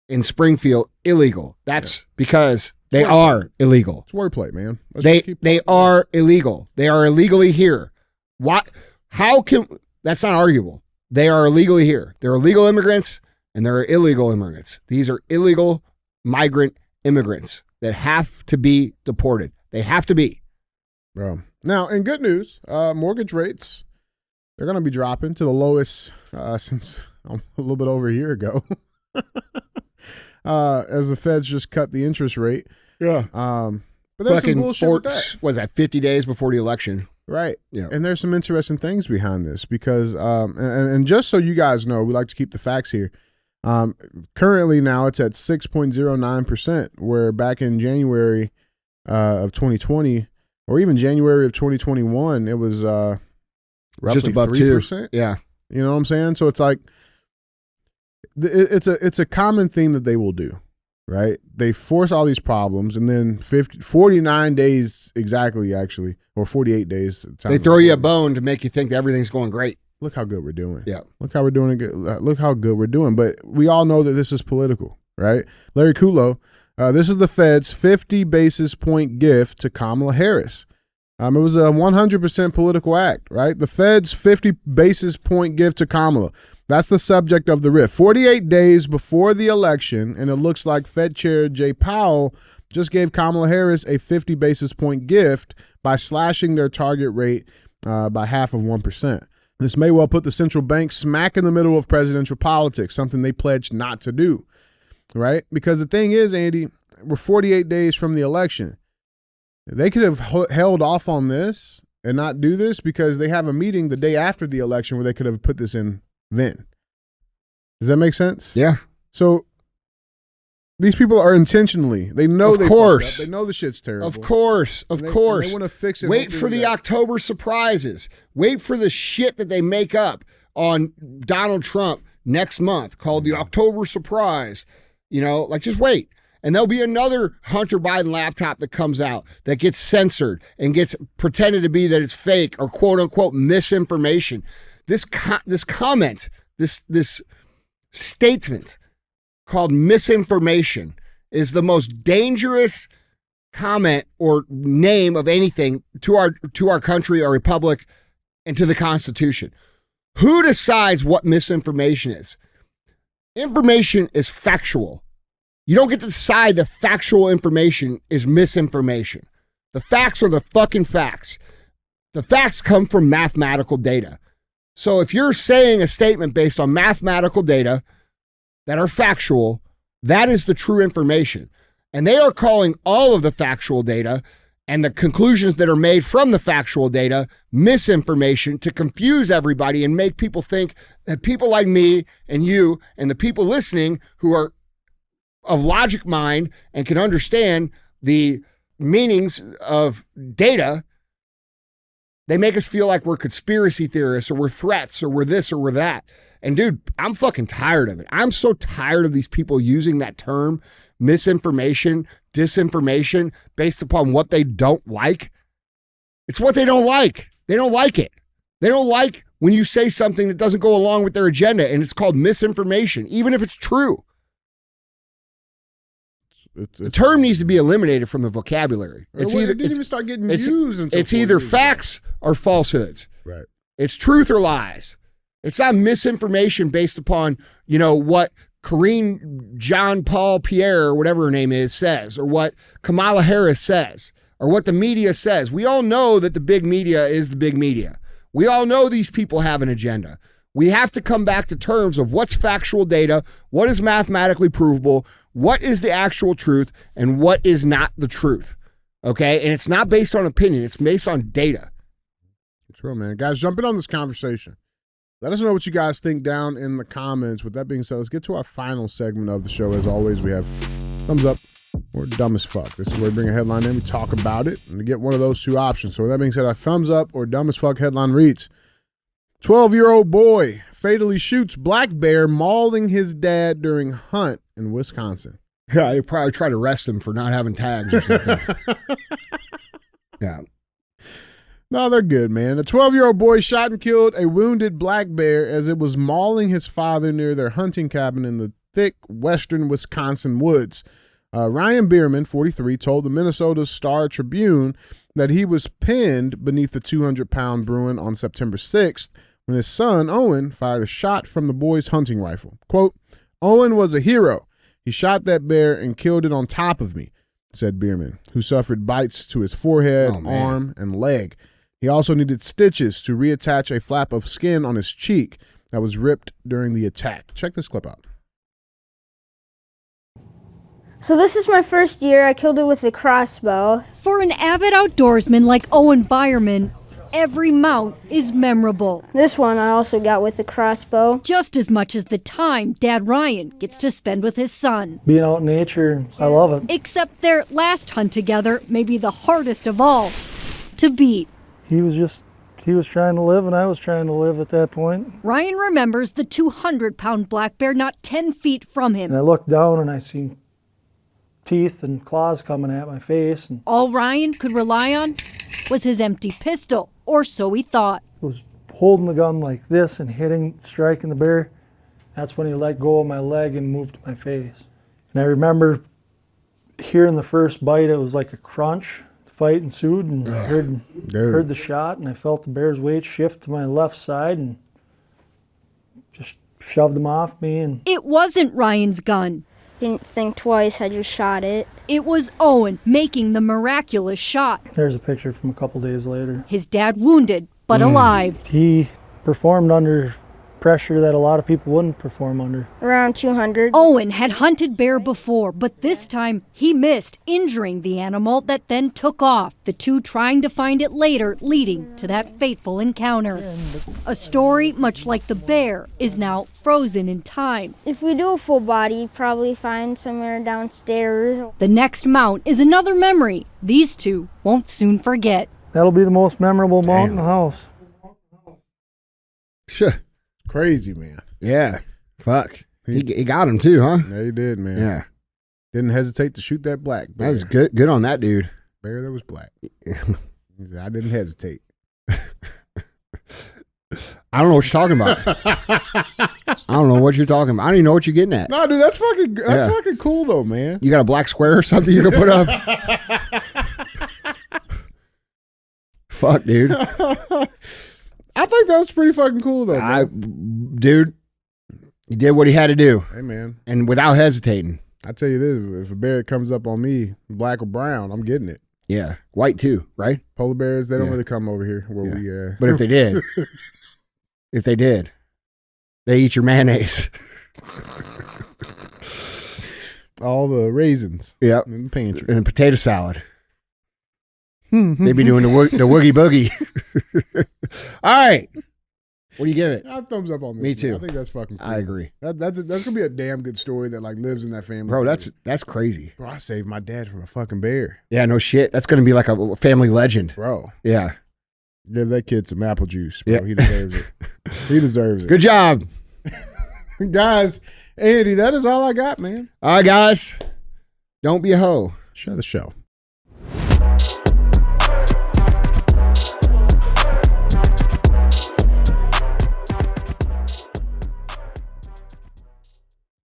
in Springfield illegal. That's because they are illegal. It's wordplay, man. They are illegal. They are illegally here. That's not arguable. They are illegally here. They're illegal immigrants and there are illegal immigrants. These are illegal migrant immigrants that have to be deported. They have to be. Bro. Now, in good news, mortgage rates, they're going to be dropping to the lowest since a little bit over a year ago. As the feds just cut the interest rate. Yeah. But there's some bullshit with that. Was that 50 days before the election? Right. Yeah. And there's some interesting things behind this because, and just so you guys know, we like to keep the facts here. Currently now it's at 6.09%, where back in January of 2020, or even January of 2021, it was roughly just above 3%. 2%. Yeah. You know what I'm saying? So it's like, it's a common theme that they will do. Right? They force all these problems, and then 49 days exactly, actually, or 48 days. They throw you a bone to make you think that everything's going great. Look how good we're doing. Yeah. Look how we're doing it. Look how good we're doing. But we all know that this is political, right? Larry Kudlow, this is the Fed's 50 basis point gift to Kamala Harris. It was a 100% political act, right? The Fed's 50 basis point gift to Kamala. That's the subject of the rift. 48 days before the election, and it looks like Fed Chair Jay Powell just gave Kamala Harris a 50 basis point gift by slashing their target rate by half of 1%. This may well put the central bank smack in the middle of presidential politics, something they pledged not to do, right? Because the thing is, Andy, we're 48 days from the election. They could have held off on this and not do this because they have a meeting the day after the election where they could have put this in then. Does that make sense? Yeah. So these people are intentionally, they know of course. They know the shit's terrible. Of course. Of course. They want to fix it. Wait for the October surprises. Wait for the shit that they make up on Donald Trump next month called the October surprise. You know, like just wait. And there'll be another Hunter Biden laptop that comes out that gets censored and gets pretended to be that it's fake or quote unquote misinformation. This comment, this statement called misinformation is the most dangerous comment or name of anything to our country, our republic, and to the Constitution. Who decides what misinformation is? Information is factual. You don't get to decide the factual information is misinformation. The facts are the fucking facts. The facts come from mathematical data. So if you're saying a statement based on mathematical data that are factual, that is the true information. And they are calling all of the factual data and the conclusions that are made from the factual data misinformation to confuse everybody and make people think that people like me and you and the people listening who are of logic mind and can understand the meanings of data, they make us feel like we're conspiracy theorists or we're threats or we're this or we're that. And dude, I'm fucking tired of it. I'm so tired of these people using that term, misinformation, disinformation, based upon what they don't like. It's what they don't like. They don't like it. They don't like when you say something that doesn't go along with their agenda, and it's called misinformation, even if it's true. The term needs to be eliminated from the vocabulary. It didn't even start getting used until it's either facts or falsehoods. Right. It's truth or lies. It's not misinformation based upon, what Karine Jean Paul Pierre, or whatever her name is, says, or what Kamala Harris says, or what the media says. We all know that the big media is the big media. We all know these people have an agenda. We have to come back to terms of what's factual data, what is mathematically provable, what is the actual truth, and what is not the truth. Okay? And it's not based on opinion. It's based on data. It's real, man. Guys, jump in on this conversation. Let us know what you guys think down in the comments. With that being said, let's get to our final segment of the show. As always, we have thumbs up or dumb as fuck. This is where we bring a headline in, we talk about it, and we get one of those two options. So with that being said, our thumbs up or dumb as fuck headline reads, 12-year-old boy fatally shoots black bear mauling his dad during hunt in Wisconsin. Yeah, they probably try to arrest him for not having tags or something. Yeah. No, they're good, man. A 12-year-old boy shot and killed a wounded black bear as it was mauling his father near their hunting cabin in the thick western Wisconsin woods. Ryan Bierman, 43, told the Minnesota Star Tribune that he was pinned beneath the 200-pound Bruin on September 6th when his son, Owen, fired a shot from the boy's hunting rifle. Quote, Owen was a hero. He shot that bear and killed it on top of me, said Bierman, who suffered bites to his forehead, arm, and leg. He also needed stitches to reattach a flap of skin on his cheek that was ripped during the attack. Check this clip out. So this is my first year. I killed it with a crossbow. For an avid outdoorsman like Owen Byerman, every mount is memorable. This one I also got with a crossbow. Just as much as the time Dad Ryan gets to spend with his son. Being out in nature, I love it. Except their last hunt together may be the hardest of all to beat. He was trying to live and I was trying to live at that point. Ryan remembers the 200-pound black bear not 10 feet from him. And I looked down and I seen teeth and claws coming at my face. And all Ryan could rely on was his empty pistol, or so he thought. I was holding the gun like this and striking the bear. That's when he let go of my leg and moved to my face. And I remember hearing the first bite, it was like a crunch. Fight ensued, and I heard the shot, and I felt the bear's weight shift to my left side and just shoved him off me. And it wasn't Ryan's gun. Didn't think twice, I just shot it. It was Owen making the miraculous shot. There's a picture from a couple days later. His dad wounded, but alive. He performed under pressure that a lot of people wouldn't perform under. Around 200. Owen had hunted bear before, but this time he missed, injuring the animal that then took off, the two trying to find it later, leading to that fateful encounter. A story, much like the bear, is now frozen in time. If we do a full body, probably find somewhere downstairs. The next mount is another memory these two won't soon forget. That'll be the most memorable mount in the house. Sure. Crazy, man. Yeah. Fuck. He got him too, huh? Yeah, he did, man. Yeah. Didn't hesitate to shoot that black bear. That was good. Good on that dude. Bear that was black. He said, I didn't hesitate. I don't know what you're talking about. I don't know what you're talking about. I don't even know what you're getting at. No, dude, that's fucking cool though, man. You got a black square or something you can put up? Fuck, dude. I think that was pretty fucking cool though, man. Dude, he did what he had to do. Hey, man. And without hesitating. I tell you this, if a bear comes up on me, black or brown, I'm getting it. Yeah. White too, right? Polar bears, they don't really come over here where we But if they did, they eat your mayonnaise. All the raisins. Yep. In the pantry. And a potato salad. They be doing the woogie boogie. All right. What do you give it? Thumbs up on this. Me too. I think that's fucking cool. I agree. That's gonna be a damn good story that like lives in that family. Bro, that's crazy. Bro, I saved my dad from a fucking bear. Yeah, no shit. That's going to be like a family legend. Bro. Yeah. Give that kid some apple juice, bro. Yep. He deserves it. He deserves it. Good job. Guys, Andy, that is all I got, man. All right, guys. Don't be a hoe. Share the show.